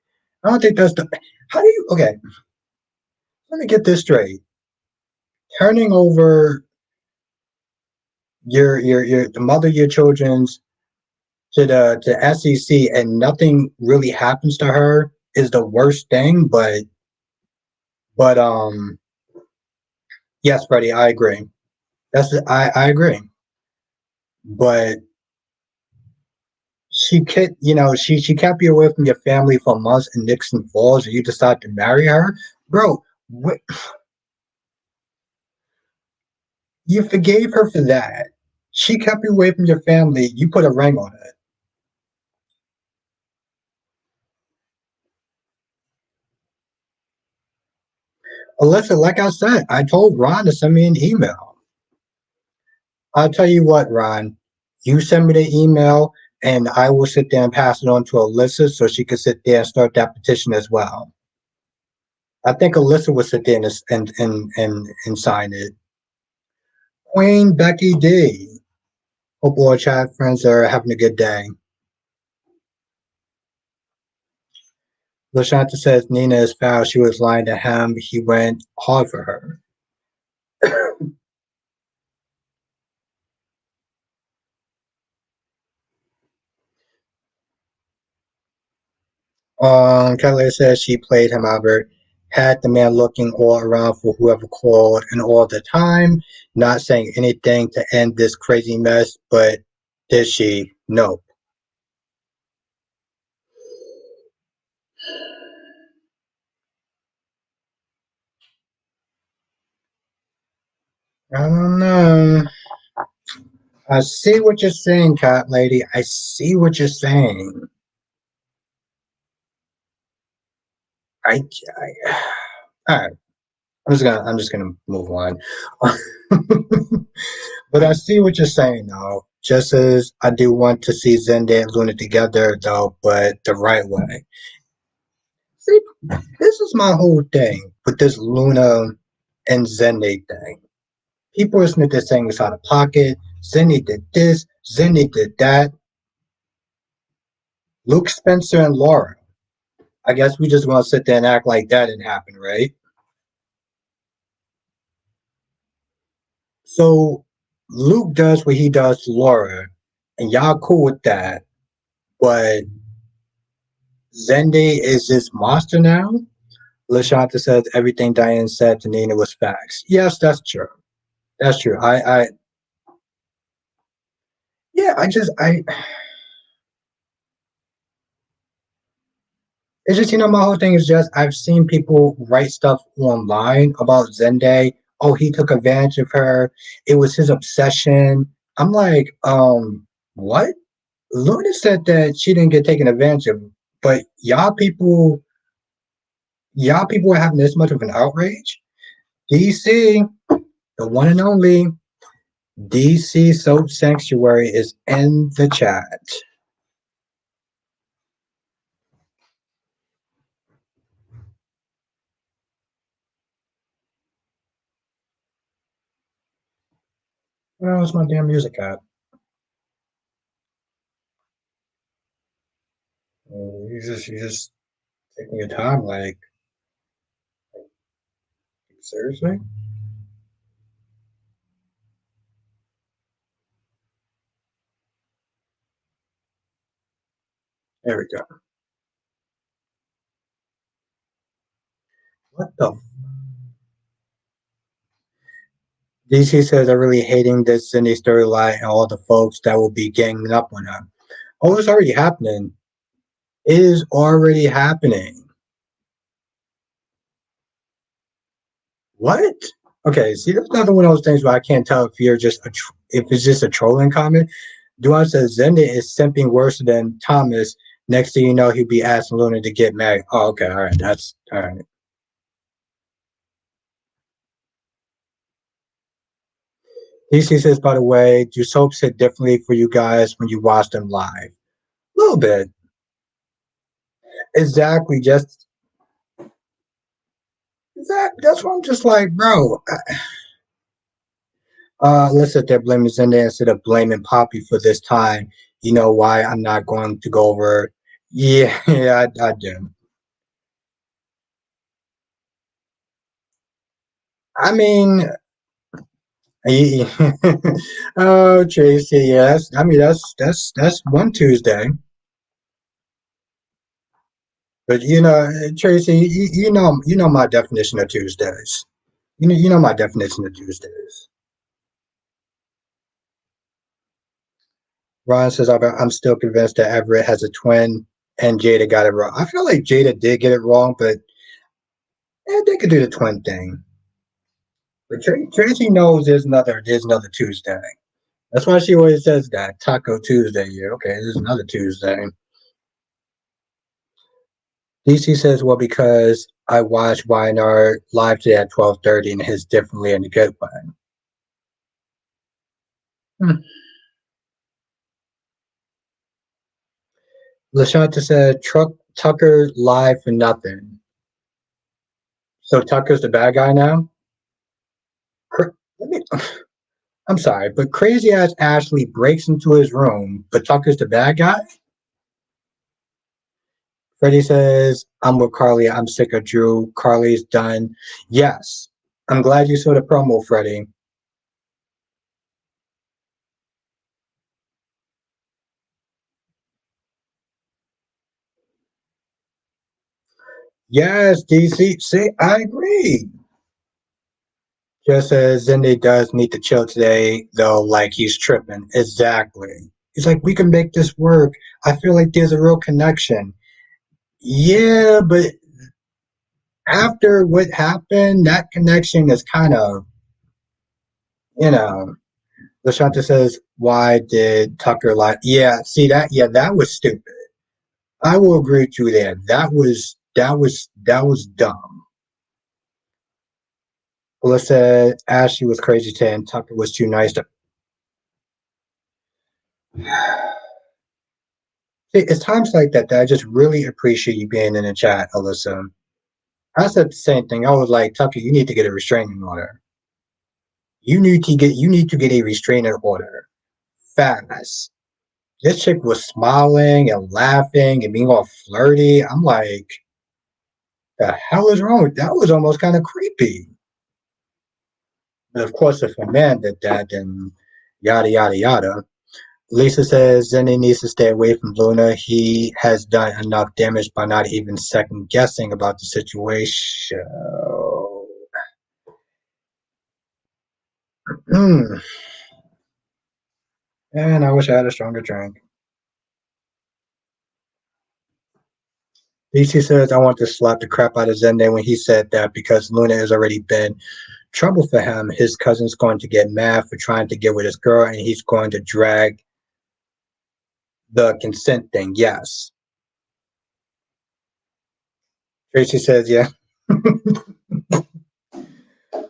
I don't think that's the. How do you? Okay, let me get this straight. Turning over your the mother of your children's to SEC and nothing really happens to her is the worst thing. But yes, Freddie, I agree. I agree. But she kept you away from your family for months in Nixon Falls, and you decide to marry her, bro. What, you forgave her for that. She kept you away from your family. You put a ring on it. Alyssa, like I said, I told Ron to send me an email. I'll tell you what, Ron. You send me the email, and I will sit there and pass it on to Alyssa so she can sit there and start that petition as well. I think Alyssa will sit there and sign it. Queen Becky D. Hope all chat friends are having a good day. Lashanta says Nina is foul. She was lying to him. He went hard for her. Kelly says she played him, Albert. Had the man looking all around for whoever called and all the time, not saying anything to end this crazy mess, but did she? Nope. I don't know. I see what you're saying, cat lady. I see what you're saying. I all right. I'm just gonna move on. But I see what you're saying though. Just as I do want to see Zendaya and Luna together though, but the right way. See, this is my whole thing with this Luna and Zendaya thing. People are saying this out of pocket. Zenny did this, Zenny did that. Luke, Spencer, and Laura. I guess we just want to sit there and act like that didn't happen, right? So Luke does what he does to Laura, and y'all cool with that. But Zende is this monster now? Lashanta says everything Diane said to Nina was facts. Yes, that's true. That's true. Yeah, it's just, my whole thing is just, I've seen people write stuff online about Zende. Oh, he took advantage of her. It was his obsession. I'm like, what? Luna said that she didn't get taken advantage of, but y'all people are having this much of an outrage. DC, the one and only DC Soap Sanctuary is in the chat. Where's my damn music at? You just taking your time, like seriously? There we go. What the? DC says I'm really hating this Cindy storyline and all the folks that will be ganging up on her. Oh, it's already happening. It is already happening. What? Okay, see, that's another one of those things where I can't tell if you're just if it's just a trolling comment. Duan says Zenda is simping worse than Thomas. Next thing you know, he'll be asking Luna to get married. Oh, okay, all right, that's all right. DC says, by the way, do soaps hit differently for you guys when you watch them live? A little bit, exactly. Just that's what I'm just like, bro. Let's sit there blaming Zenda instead of blaming Poppy for this time. You know why I'm not going to go over. Yeah, yeah, I do. I mean, oh Tracy, yes. I mean that's one Tuesday, but Tracy, you know my definition of Tuesdays. You know my definition of Tuesdays. Ron says I'm still convinced that Everett has a twin and Jada got it wrong. I feel like Jada did get it wrong, but they could do the twin thing. But Tracy knows there's another Tuesday. That's why she always says that Taco Tuesday. Yeah, okay, there's another Tuesday. DC says, well, because I watched Y&R live today at 12:30 and it hits differently in a good way. Hmm. Lashanta said, Tucker live for nothing. So Tucker's the bad guy now? Let me, I'm sorry, but crazy ass Ashley breaks into his room, but Tucker's the bad guy? Freddie says, I'm with Carly. I'm sick of Drew. Carly's done. Yes. I'm glad you saw the promo, Freddie. Yes, DC. See, I agree. Just says Zindy does need to chill today, though, like he's tripping. Exactly. He's like, we can make this work. I feel like there's a real connection. Yeah, but after what happened, that connection is kind of, you know. Lashanta says, why did Tucker lie? Yeah, see that? Yeah, that was stupid. I will agree with you there. That was dumb. Melissa said Ashley was crazy today and Tucker was too nice to. See, it's times like that I just really appreciate you being in the chat, Alyssa. I said the same thing. I was like, Tucker, you need to get a restraining order. You need to get a restraining order. fast. This chick was smiling and laughing and being all flirty. I'm like, the hell is wrong with that? Was almost kind of creepy. But of course, if a man did that, then yada yada yada. Lisa says then he needs to stay away from Luna. He has done enough damage by not even second guessing about the situation. Hmm. And I wish I had a stronger drink. DC says I want to slap the crap out of Zende when he said that because Luna has already been trouble for him. His cousin's going to get mad for trying to get with his girl, and he's going to drag the consent thing. Yes. Tracy says, yeah.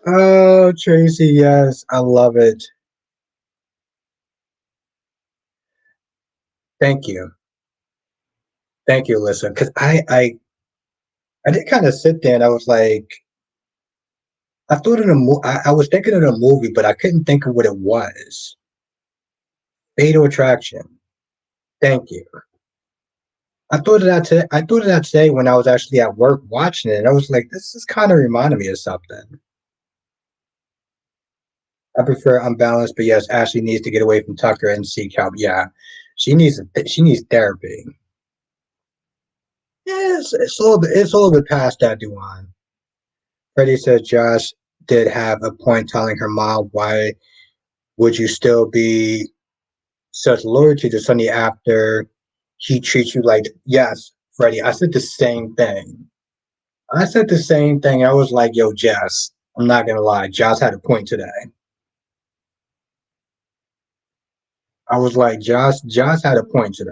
Oh, Tracy, yes. I love it. Thank you. Thank you, Alyssa. Because I did kind of sit there and I was like, I thought of I was thinking of the movie, but I couldn't think of what it was. Fatal Attraction. Thank you. I thought of that today when I was actually at work watching it. And I was like, this is kind of reminding me of something. I prefer unbalanced, but yes, Ashley needs to get away from Tucker and seek help. Yeah, she needs therapy. Yes, it's a little bit past that, Duan. Freddie says Josh did have a point telling her mom, why would you still be such loyalty to Sonny after he treats you like yes, Freddie. I said the same thing. I said the same thing. I was like, yo, Jess, I'm not gonna lie, Josh had a point today. I was like, Josh had a point today.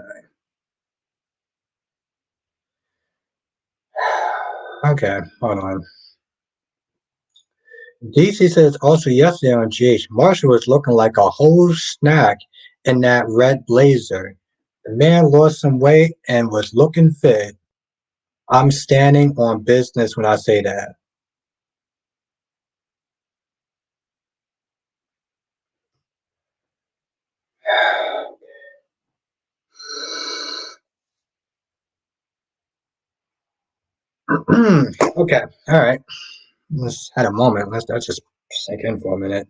Okay, hold on. DC says also yesterday on GH, Marshall was looking like a whole snack in that red blazer. The man lost some weight and was looking fit. I'm standing on business when I say that. Okay, all right. Let's had a moment. Let's just sink in for a minute.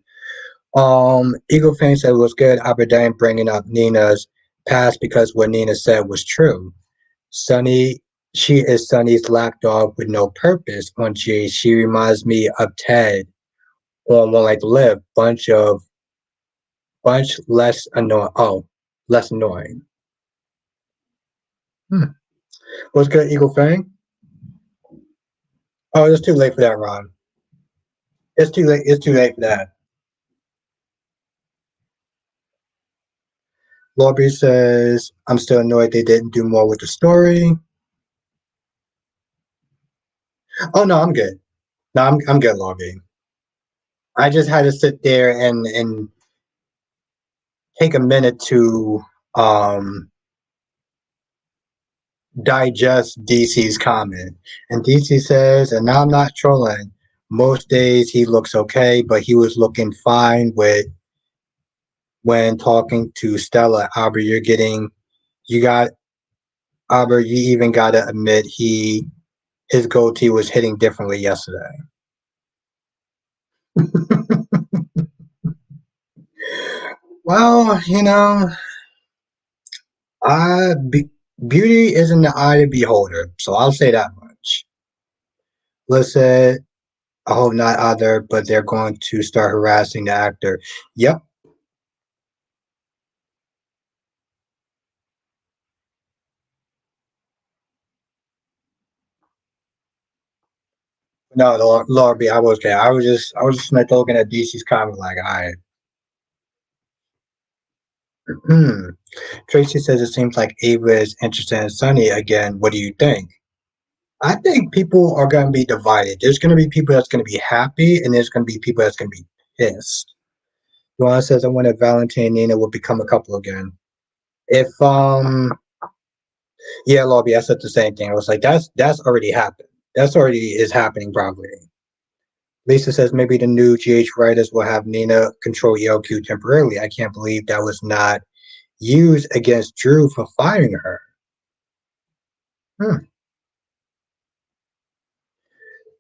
Eagle Fang said it was good. Aberdeen bringing up Nina's past because what Nina said was true. Sonny, she is Sonny's lapdog with no purpose. On G, she reminds me of Ted on One Life to Live. Bunch less annoying. Oh, less annoying. Hmm. What's good, Eagle Fang? Oh, it's too late for that, Ron. It's too late. It's too late for that. Lobby says, I'm still annoyed they didn't do more with the story. Oh no, I'm good. No, I'm good, Lobby. I just had to sit there and take a minute to um digest DC's comment. And DC says, and now I'm not trolling. Most days he looks okay, but he was looking fine with when talking to Stella. Albert, you got Albert, you even gotta admit his goatee was hitting differently yesterday. Well, I be, beauty is in the eye of the beholder, so I'll say that much. Listen, I hope not either, but they're going to start harassing the actor. Yep. No, Lord B, I was okay. I was just like looking at DC's comment like, all right. Hmm. Tracy says it seems like Ava is interested in Sunny again. What do you think? I think people are going to be divided. There's going to be people that's going to be happy, and there's going to be people that's going to be pissed. Luana says, I wonder if Valentine and Nina will become a couple again. If Yeah, Lobby, I said the same thing. I was like, that's already happened. That's already is happening probably. Lisa says maybe the new GH writers will have Nina control ELQ temporarily. I can't believe that was not used against Drew for firing her. Hmm.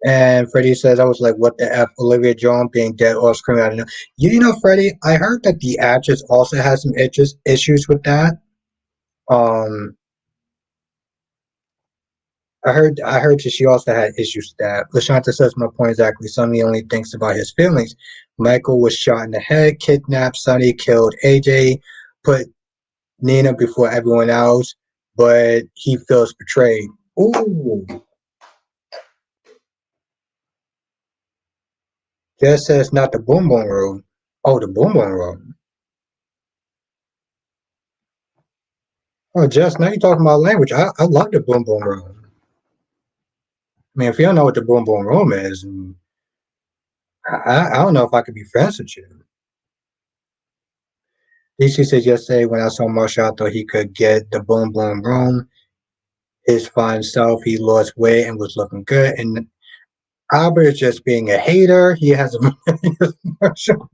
And Freddie says, I was like, what the F? Olivia Jones being dead or screaming out of know. You know, Freddie, I heard that the actress also has some issues with that. Um, I heard that she also had issues with that. Lashanta says my point exactly. Sonny only thinks about his feelings. Michael was shot in the head, kidnapped Sonny, killed AJ, put Nina before everyone else, but he feels betrayed. Ooh. Jess says not the boom boom room. Oh, the boom boom room. Oh, Jess, now you're talking about language. I love the boom boom room. I mean, if you don't know what the boom boom room is, I don't know if I could be friends with you. DC says yesterday when I saw Marshall, I thought he could get the boom boom room. His fine self, he lost weight and was looking good. And Albert is just being a hater. He has a Marshall.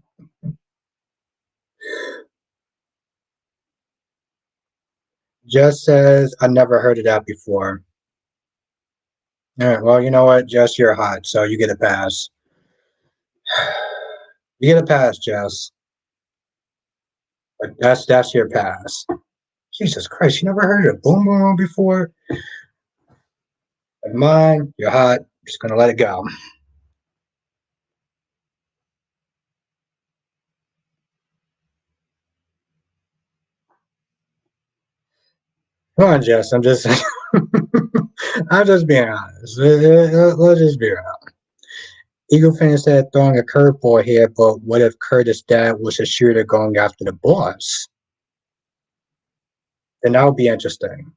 Jess says, I never heard of that before. All right, well, you know what, Jess, you're hot, so you get a pass. You get a pass, Jess. That's your pass. Jesus Christ, you never heard of boom boom room before? Never mind, you're hot. Just gonna let it go. Come on, Jess. I'm just being honest. Let's just be honest. Eagle fan said throwing a curveball here, but what if Curtis' dad was a shooter going after the boss? Then that would be interesting.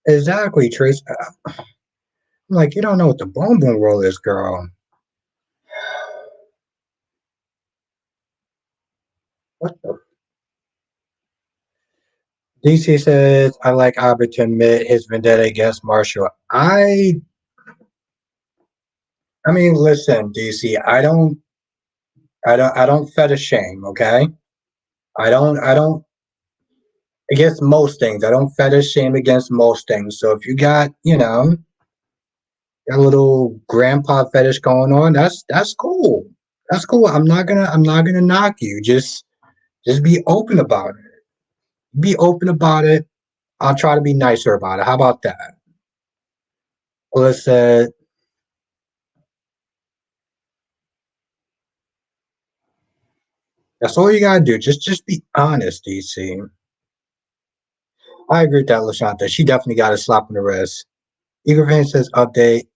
Exactly, Trace. I'm like, you don't know what the boom boom roll is, girl. What the? DC says, I like Albert to admit his vendetta against Marshall. I mean, listen, DC, I don't fetish shame, okay? I don't against most things. I don't fetish shame against most things. So if you got a little grandpa fetish going on, that's cool. That's cool. I'm not gonna knock you. Just be open about it. Be open about it. I'll try to be nicer about it. How about that? Listen, that's all you gotta do. Just be honest, DC. I agree with that, Lashanta. She definitely got a slap on the wrist. Eagle Fan says update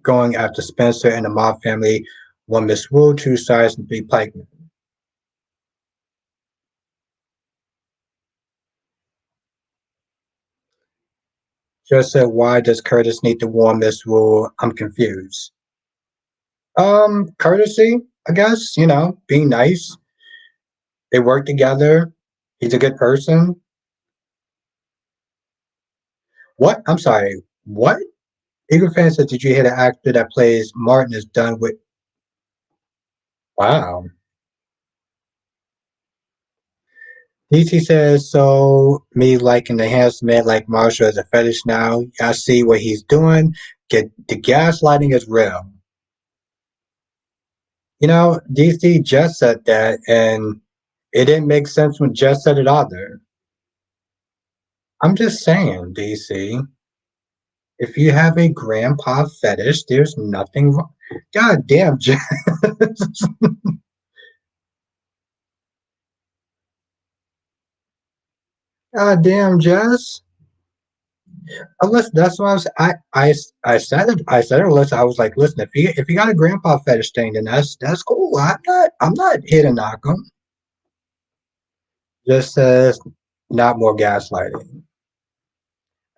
going after Spencer and the mob family. One Miss Wu, two sides, and three pikemen. Just said, why does Curtis need to warn Miss Wu? I'm confused. Courtesy, I guess, being nice. They work together. He's a good person. What? I'm sorry. What? Eagle fan says, did you hear the actor that plays Martin is done with? Wow. DC says, so me liking the handsome man like Marshall as a fetish now. I see what he's doing. Get the gaslighting is real. DC just said that, and it didn't make sense when Jess said it either. I'm just saying, DC, if you have a grandpa fetish, there's nothing wrong. God damn, Jess. God damn, Jess. Unless that's what I said it. I said it. Listen, I was like, listen, if you got a grandpa fetish thing, then that's cool. I'm not here to knock him. Just says not more gaslighting.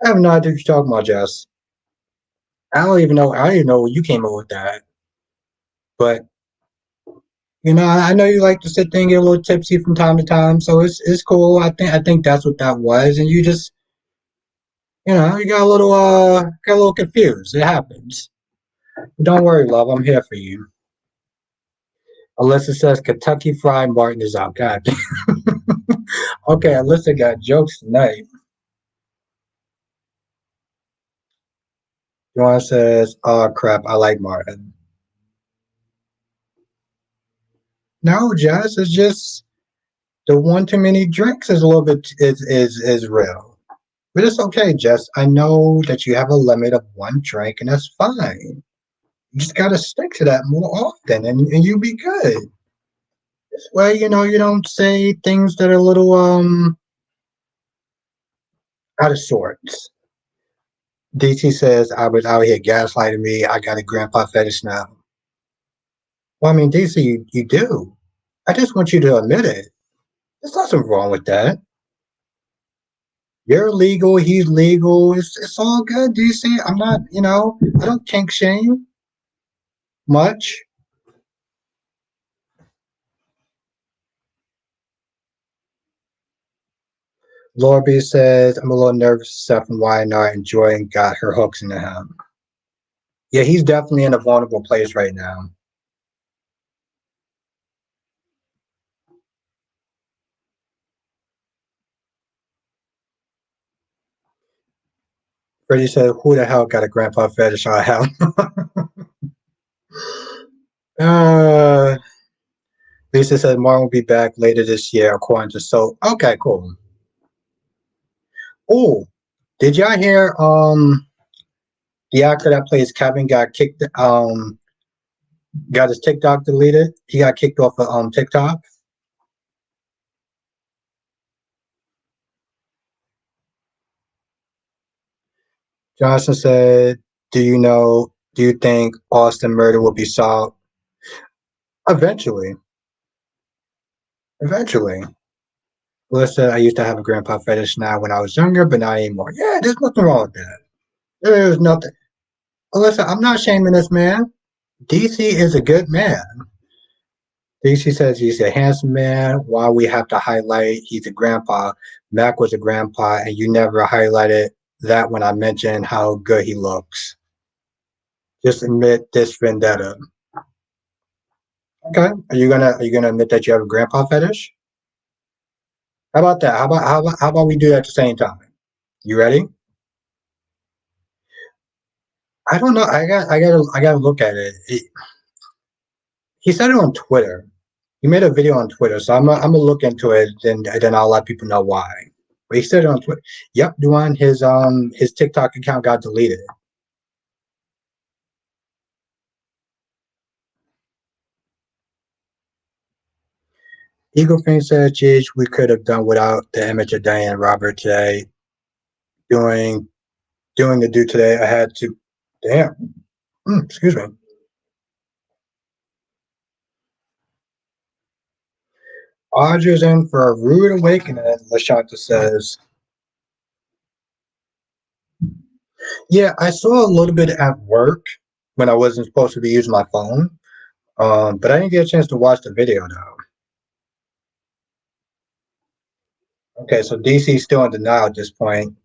I have no idea what you're talking about, Jess. I don't even know. I don't even know where you came up with that. But I know you like to sit there and get a little tipsy from time to time, so it's cool. I think that's what that was, and you just you got a little confused. It happens. But don't worry, love. I'm here for you. Alyssa says Kentucky Fried Martin is out. God. Okay, Alyssa got jokes tonight. Joanne says, "Oh crap, I like Martin." No, Jess, it's just the one too many drinks is a little bit is real. But it's okay, Jess. I know that you have a limit of one drink, and that's fine. You just gotta stick to that more often, and you'll be good. This way, you don't say things that are a little out of sorts. DT says, "I was out here gaslighting me. I got a grandpa fetish now." Well, I mean, DC, you do. I just want you to admit it. There's nothing wrong with that. You're legal, he's legal. It's all good, DC. I'm not, I don't kink shame much. Laura B says, "I'm a little nervous, Seth and Y&R enjoying got her hooks into him." Yeah, he's definitely in a vulnerable place right now. Freddie said, "Who the hell got a grandpa fetish on hell?" uh, Lisa said, "Martin will be back later this year, according to So." Okay, cool. Oh, did y'all hear? The actor that plays Kevin got kicked. Got his TikTok deleted. He got kicked off of TikTok. Johnson said, "Do you know? Do you think Austin murder will be solved eventually? Eventually." Melissa, "I used to have a grandpa fetish now when I was younger, but not anymore." Yeah, there's nothing wrong with that. There's nothing. Alyssa, I'm not shaming this man. DC is a good man. DC says he's a handsome man. Why we have to highlight he's a grandpa? Mac was a grandpa, and you never highlighted that when I mentioned how good he looks. Just admit this vendetta. Okay. Are you gonna admit that you have a grandpa fetish? How about that? How about we do that at the same time? You ready? I don't know. I gotta look at it. He said it on Twitter. He made a video on Twitter, so I'm gonna look into it, and then I'll let people know why. But he said it on Twitter. Yep, Duan, his TikTok account got deleted. Eagle Fang said, "Geez, we could have done without the image of Diane Robert today. Doing doing the do today. I had to. Damn. Excuse me. Audrey's in for a rude awakening." Lashanta says, "Yeah, I saw a little bit at work when I wasn't supposed to be using my phone, but I didn't get a chance to watch the video though." Okay, so DC's still in denial at this point.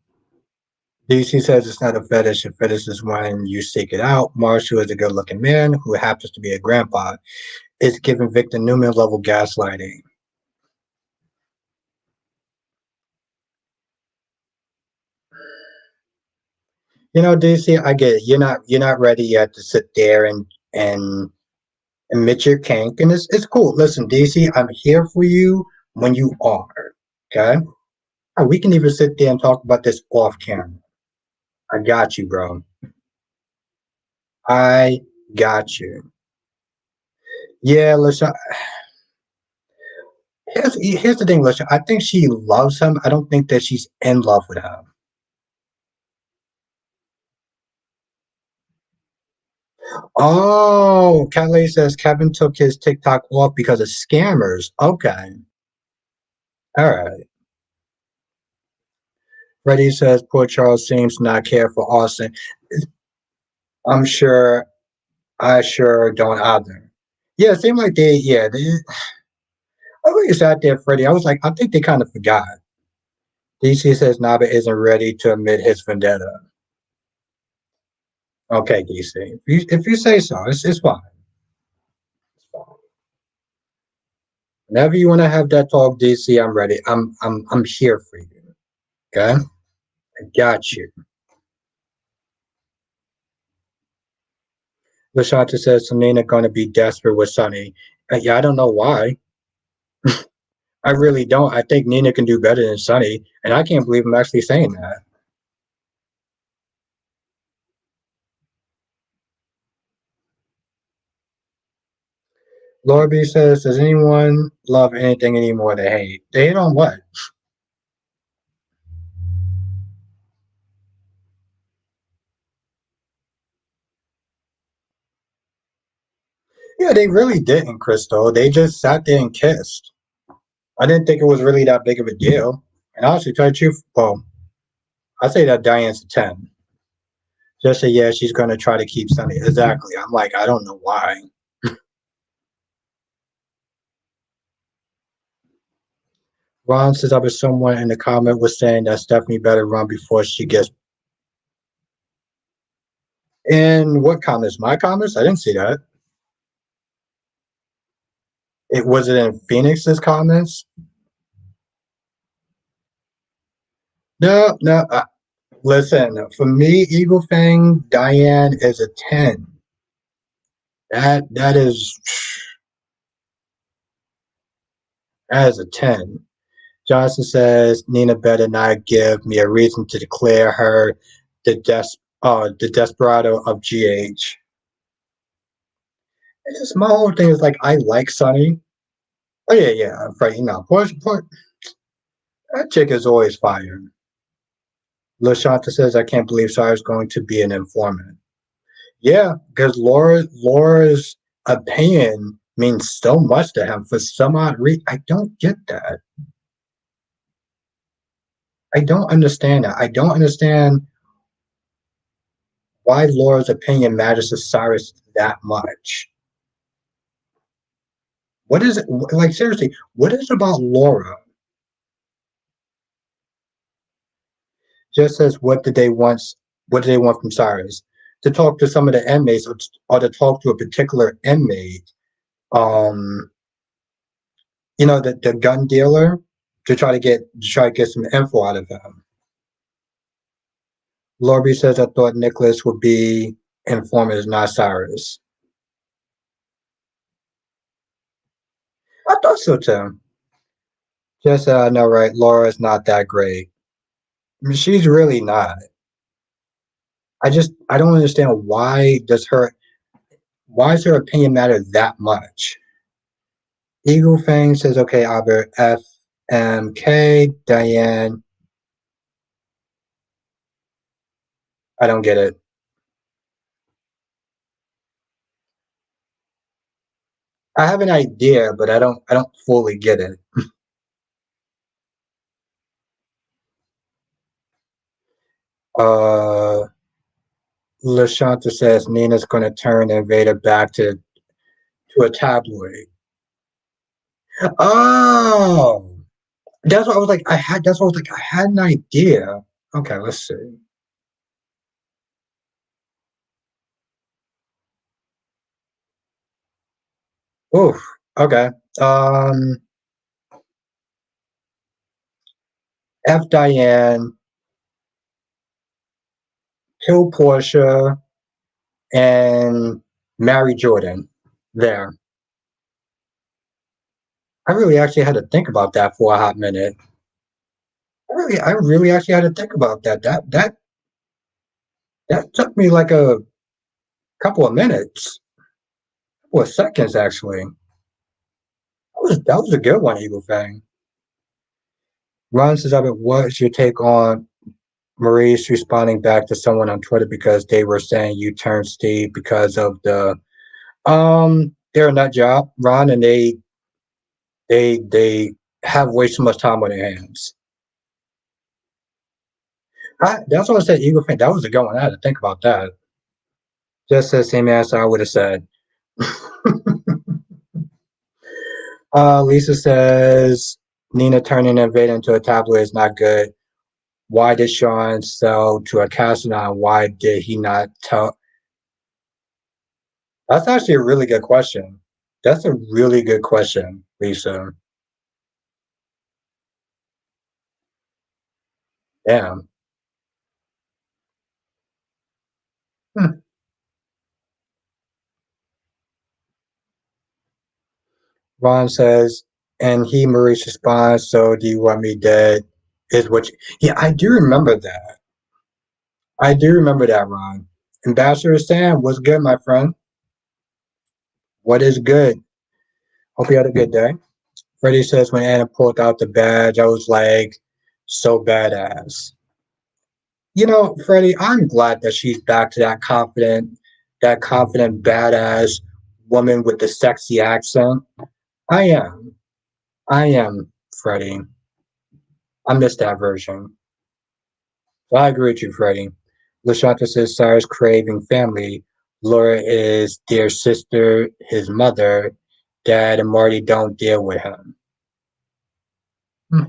DC says it's not a fetish. A fetish is when you seek it out. Marshall is a good looking man who happens to be a grandpa. It's giving Victor Newman level gaslighting. DC, I get it. You're not ready yet to sit there and admit your kink, and it's cool. Listen, DC, I'm here for you when you are. Okay? We can even sit there and talk about this off camera. I got you, bro. I got you. Yeah, listen. Here's the thing, listen. I think she loves him. I don't think that she's in love with him. Oh, Kelly says Kevin took his TikTok off because of scammers. Okay. All right. Freddie says poor Charles seems to not care for Austin. I'm sure I sure don't either. Yeah, it seemed like I really sat there, Freddie. I was like, I think they kind of forgot. DC says Naba isn't ready to admit his vendetta. Okay, DC. If you say so, it's fine. It's fine. Whenever you want to have that talk, DC, I'm ready. I'm here for you. Okay, I got you. Lashanta says Selena gonna be desperate with Sonny. Yeah, I don't know why. I really don't. I think Nina can do better than Sonny, and I can't believe I'm actually saying that. Laura B says, does anyone love anything anymore they hate? They hate on what? Yeah, they really didn't, Crystal. They just sat there and kissed. I didn't think it was really that big of a deal. And honestly, to tell you the truth, well, I say that Diane's a 10. Just say, yeah, she's going to try to keep Sunny. Exactly. I'm like, I don't know why. Ron says, I was someone in the comment was saying that Stephanie better run before she gets. In what comments? My comments? I didn't see that. It was it in Phoenix's comments? No, no. Listen, for me, Eagle Fang, Diane is a 10. That is that is a 10. Johnson says Nina better not give me a reason to declare her the desperado of GH. It's just my whole thing is like I like Sonny. Oh yeah, yeah, right. You know, that chick is always fired. LaShanta says I can't believe Sarah's going to be an informant. Yeah, because Laura's opinion means so much to him for some odd reason. I don't get that. I don't understand that. I don't understand why Laura's opinion matters to Cyrus that much. What is it like? Seriously, what is it about Laura? Just as what did they want? What did they want from Cyrus? To talk to some of the inmates, or to talk to a particular inmate? Um, the gun dealer, to try to get some info out of him. Lorby says, I thought Nicholas would be informant, not Cyrus. I thought so too. Just I know, right? Laura's not that great. I mean, she's really not. I don't understand why does her opinion matter that much? Eagle Fang says, okay, Albert, FMK, Diane. I don't get it. I have an idea, but I don't fully get it. Uh LaShanta says Nina's gonna turn Invader back to a tabloid. Oh, that's what I was like. That's what I was like. I had an idea. Okay, let's see. Oof. Okay. Um, F Diane, kill Portia, and marry Jordan. There. I really actually had to think about that for a hot minute. I really actually had to think about that. That took me like a couple of minutes, or seconds actually. That was a good one, Eagle Fang. Ron says, "I mean, what's your take on Maurice responding back to someone on Twitter because they were saying you turned Steve because of they're a nut job, Ron, and they have way too much time on their hands." That's what I said, Eagle Fang. That was a good one. I had to think about that. Just the same answer I would have said. Lisa says Nina turning Invader into a tabloid is not good. Why did Sean sell to a casino? Why did he not tell? That's actually a really good question. That's a really good question, Lisa. Damn. Hmm. Ron says, and he Maurice responds, "So do you want me dead?" Is what? Yeah, I do remember that. I do remember that, Ron. Ambassador Sam, what's good, my friend? What is good? Hope you had a good day. Freddie says when Anna pulled out the badge, I was like, so badass. You know, Freddie, I'm glad that she's back to that confident, badass woman with the sexy accent. I am. I am, Freddie. I miss that version. So I agree with you, Freddie. Lashanta says Cyrus craving family. Laura is dear sister, his mother. Dad and Marty don't deal with him. Hmm.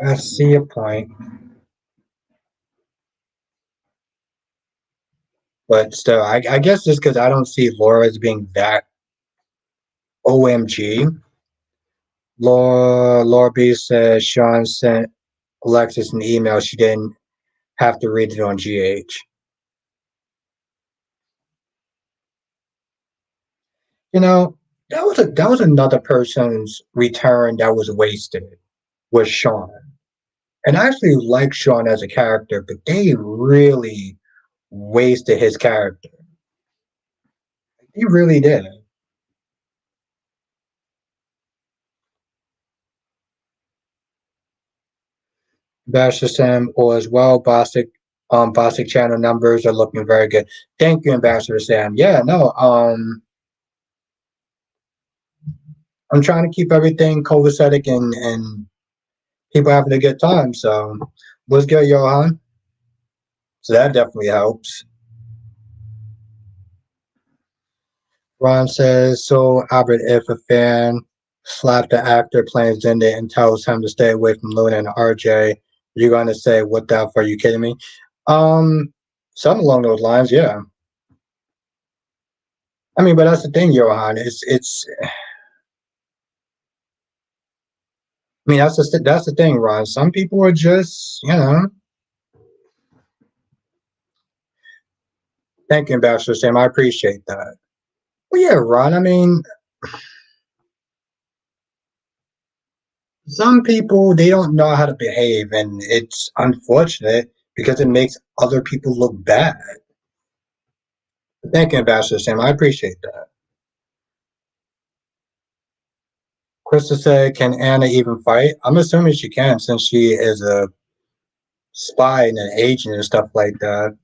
I see a point. But still, I guess just because I don't see Laura as being that OMG. Laura B says Sean sent Alexis an email. She didn't have to read it on GH. You know, that was another person's return that was wasted. Was Sean, and I actually like Sean as a character, but they really wasted his character. He really did. Basher Sam or as well. Bostic channel numbers are looking very good. Thank you, Ambassador Sam. Yeah, no, I'm trying to keep everything copacetic and people having a good time. So what's good, Johan? So that definitely helps. Ron says, so Albert, if a fan slapped the actor playing Zinda and tells him to stay away from Luna and RJ, you're gonna say, what the f are you kidding me? Um, something along those lines, yeah. I mean, but that's the thing, Johan. It's. I mean, that's the thing, Ron. Some people are just, you know. Thank you, Ambassador Sam. I appreciate that. Well, yeah, Ron. I mean, some people they don't know how to behave, and it's unfortunate because it makes other people look bad. Thank you, Ambassador Sam. I appreciate that. Krista said, "Can Anna even fight?" I'm assuming she can, since she is a spy and an agent and stuff like that.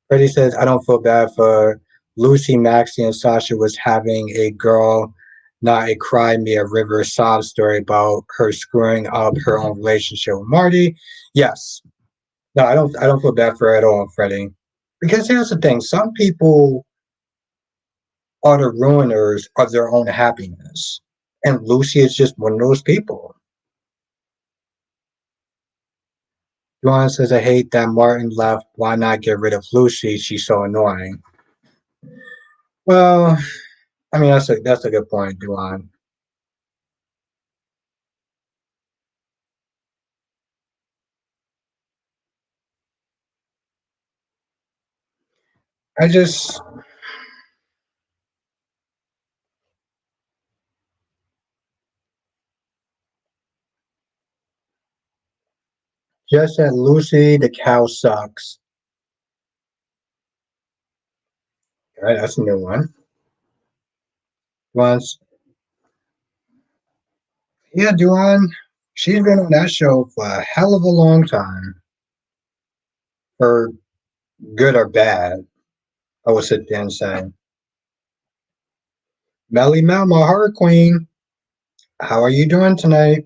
Freddie says, "I don't feel bad for Lucy, Maxie, and Sasha was having a girl, not a cry me a river sob story about her screwing up her own relationship with Marty." Yes. No, I don't feel bad for her at all, Freddie. Because here's the thing, some people are the ruiners of their own happiness. And Lucy is just one of those people. Joanna says, I hate that Martin left. Why not get rid of Lucy? She's so annoying. Well, I mean that's a good point, Duan. I just said Lucy the cow sucks. All right, that's a new one. Once, yeah, Duan, she's been on that show for a hell of a long time, for good or bad. I would sit there and say, Melly Mel, my heart queen, how are you doing tonight?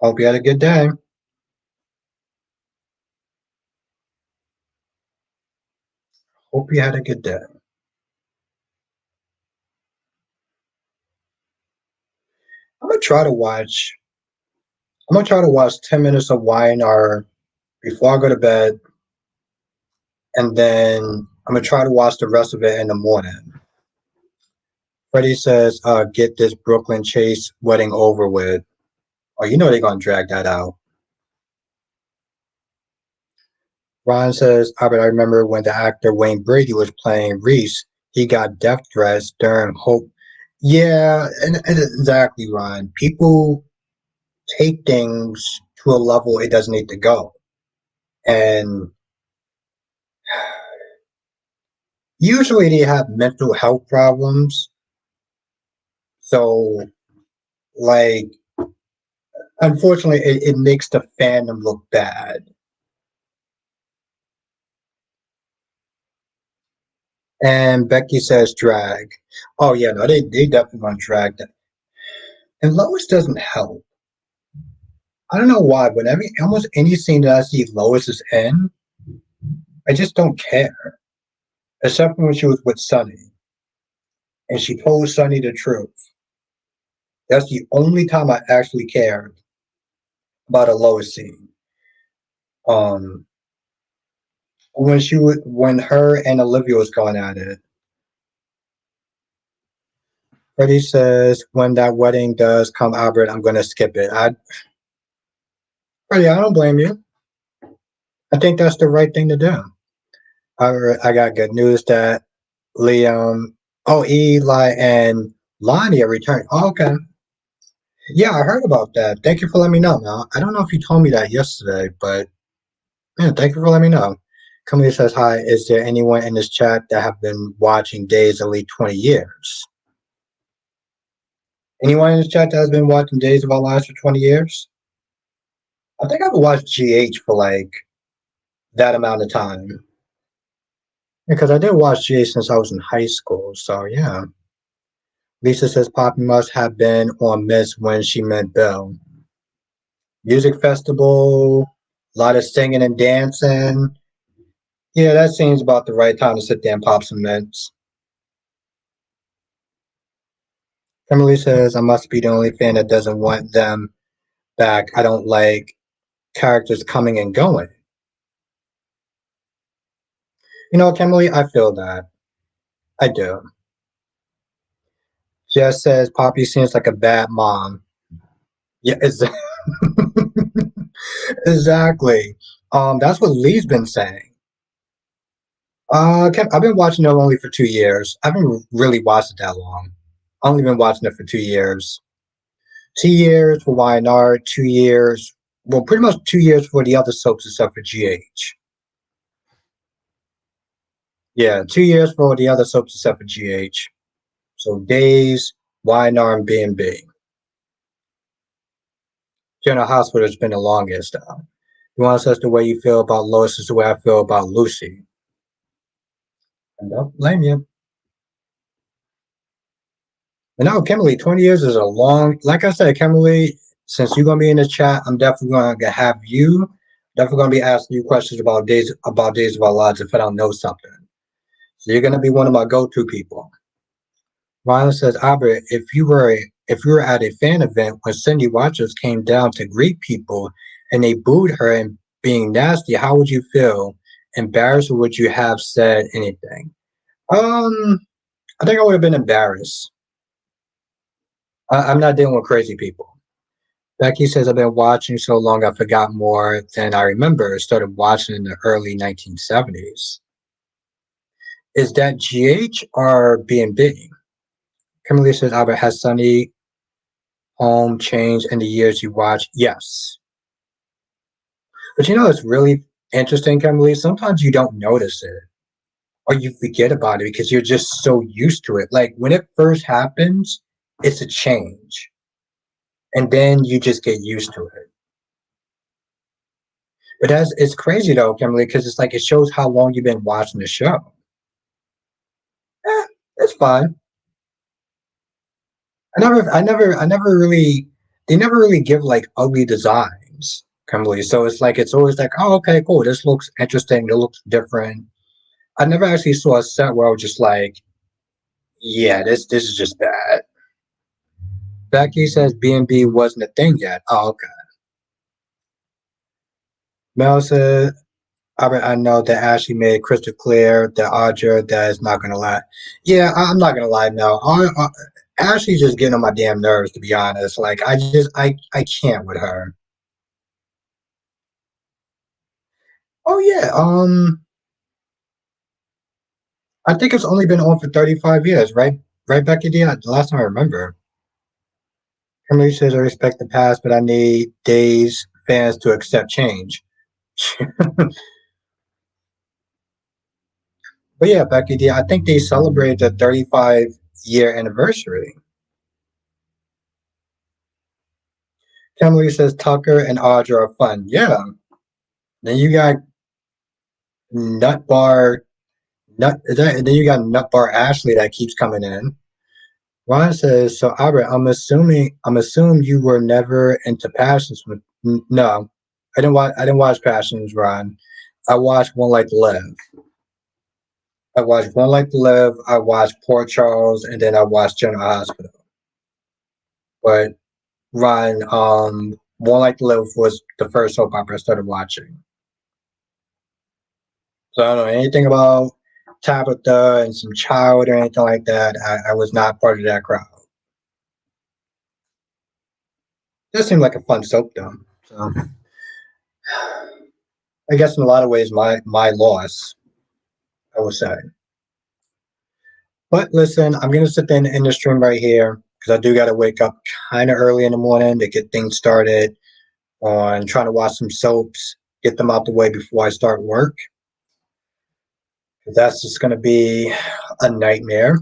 Hope you had a good day. Hope you had a good day. I'm gonna try to watch. I'm gonna try to watch 10 minutes of Y&R before I go to bed, and then I'm gonna try to watch the rest of it in the morning. Freddie says, get this Brooklyn Chase wedding over with. Oh, you know they're gonna drag that out. Ron says, Albert, I remember when the actor Wayne Brady was playing Reese, he got death threats during Hope. Yeah, and exactly, Ron. People take things to a level it doesn't need to go. And usually they have mental health problems. So, like, unfortunately, it makes the fandom look bad. And Becky says drag. Oh, yeah, no, they definitely gonna drag that. And Lois doesn't help. I don't know why, but almost any scene that I see Lois is in, I just don't care. Except when she was with Sonny and she told Sonny the truth. That's the only time I actually cared about a Lois scene. Um, when her and Olivia was going at it. Freddie says, when that wedding does come, Albert, I'm gonna skip it. Freddie, I don't blame you. I think that's the right thing to do. I got good news that Liam, Eli and Lonnie are returning. Oh, okay. Yeah, I heard about that. Thank you for letting me know. Now, I don't know if you told me that yesterday, but yeah, thank you for letting me know. Camille says, hi, is there anyone in this chat that have been watching Days at least 20 years? Anyone in this chat that has been watching Days of Our Lives for 20 years? I think I've watched GH for like that amount of time. Because I did watch GH since I was in high school, so yeah. Lisa says Poppy must have been on Miss when she met Bill. Music festival, a lot of singing and dancing. Yeah, that seems about the right time to sit there and pop some mints. Emily says, I must be the only fan that doesn't want them back. I don't like characters coming and going. You know, Kimberly, I feel that. I do. Jess says Poppy seems like a bad mom. Yeah, exactly. That's what Lee's been saying. I've been watching it only for 2 years. I haven't really watched it that long. I've only been watching it for 2 years. 2 years for Y&R, 2 years, well, pretty much 2 years for the other soaps except for GH. Yeah, 2 years for the other soaps except for GH. So Days, Y&R, and B&B. General Hospital has been the longest. You want to say the way you feel about Lois is the way I feel about Lucy. I don't blame you. But no, Kimberly, 20 years is a long, like I said, Kimberly, since you're going to be in the chat, I'm definitely going to have you, definitely going to be asking you questions about Days of Our Lives if I don't know something. So you're going to be one of my go-to people. Ryan says, Albert, if you were at a fan event when Cindy Watchers came down to greet people and they booed her and being nasty, how would you feel? Embarrassed, or would you have said anything? I think I would have been embarrassed. I'm not dealing with crazy people. Becky says, I've been watching so long I forgot more than I remember. I started watching in the early 1970s. Is that GH or B&B? Kimberly says, Albert, has Sunny home changed in the years you watch? Yes. But you know, it's really interesting, Kimberly. Sometimes you don't notice it or you forget about it because you're just so used to it. Like when it first happens, it's a change. And then you just get used to it. But it's crazy though, Kimberly, because it's like it shows how long you've been watching the show. It's fine. I never really, they never really give like ugly designs, Kimberly. So it's like it's always like, oh, okay, cool. This looks interesting. It looks different. I never actually saw a set where I was just like, yeah, this is just bad. Becky says B&B wasn't a thing yet. Oh, okay. Mel says I know that Ashley made it crystal clear that Audra that is not gonna lie. Yeah, I'm not gonna lie. No, Ashley's just getting on my damn nerves, to be honest. Like I can't with her. Oh yeah, I think it's only been on for 35 years, right? Right, Becky D. The last time I remember. Emily says I respect the past, but I need days fans to accept change. But yeah, Becky D, I think they celebrated the 35-year anniversary. Emily says Tucker and Audra are fun. Yeah. Then you got Nut Bar then you got Nut Bar Ashley that keeps coming in. Ron says, so Albert, I'm assuming you were never into Passions with no. I didn't watch Passions, Ron. I watched One Like to Live. I watched One Like to Live, I watched Port Charles, and then I watched General Hospital. But Ron, One Like to Live was the first soap opera I started watching. So I don't know anything about Tabitha and some child or anything like that. I was not part of that crowd. That seemed like a fun soap though. So I guess in a lot of ways my loss, I would say. But listen, I'm gonna sit there and end the stream right here because I do gotta wake up kinda early in the morning to get things started on trying to watch some soaps, get them out the way before I start work. That's just gonna be a nightmare.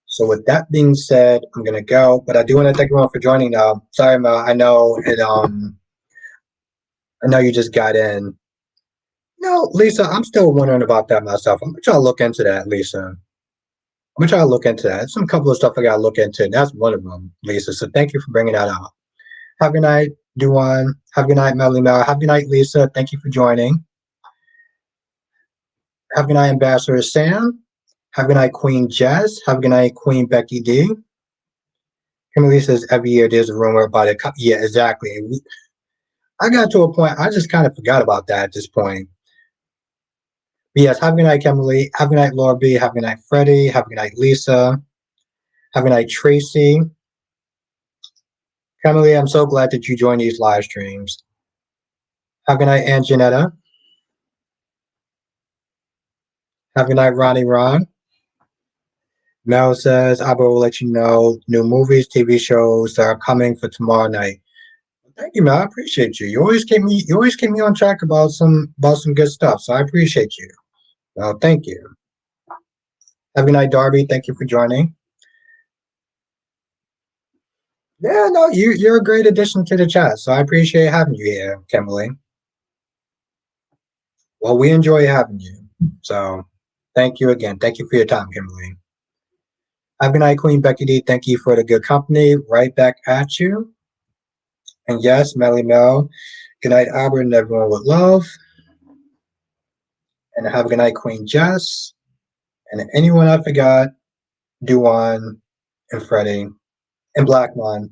So with that being said, I'm gonna go. But I do want to thank everyone for joining. Sorry, Mel. I know you just got in. No, Lisa, I'm still wondering about that myself. I'm gonna try to look into that, Lisa. I'm gonna try to look into that. Some couple of stuff I gotta look into, and that's one of them, Lisa. So thank you for bringing that up. Have a good night, Duan. Have a good night, Melly Mel. Have a good night, Lisa. Thank you for joining. Have a good night, Ambassador Sam. Have a good night, Queen Jess. Have a good night, Queen Becky D. Kimberly says every year there's a rumor about it. Yeah, exactly. I got to a point, I just kind of forgot about that at this point. But yes, have a good night, Kimberly. Have a good night, Laura B. Have a good night, Freddie. Have a good night, Lisa. Have a good night, Tracy. Kimberly, I'm so glad that you joined these live streams. Have a good night, Anjanetta. Have a good night, Ronnie Ron. Mel says, I will let you know new movies, TV shows that are coming for tomorrow night. Thank you, Mel. I appreciate you. You always keep me on track about some good stuff. So I appreciate you. Well, thank you. Have a good night, Darby. Thank you for joining. Yeah, no, you're a great addition to the chat, so I appreciate having you here, Kimberly. Well, we enjoy having you. So thank you again. Thank you for your time, Kimberly. Have a good night, Queen Becky D. Thank you for the good company. Right back at you. And yes, Melly Mel. Good night, Albert, and everyone with love. And have a good night, Queen Jess. And anyone I forgot, Duan and Freddie and Blackmon.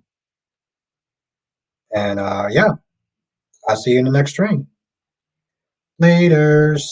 And yeah, I'll see you in the next stream. Laters.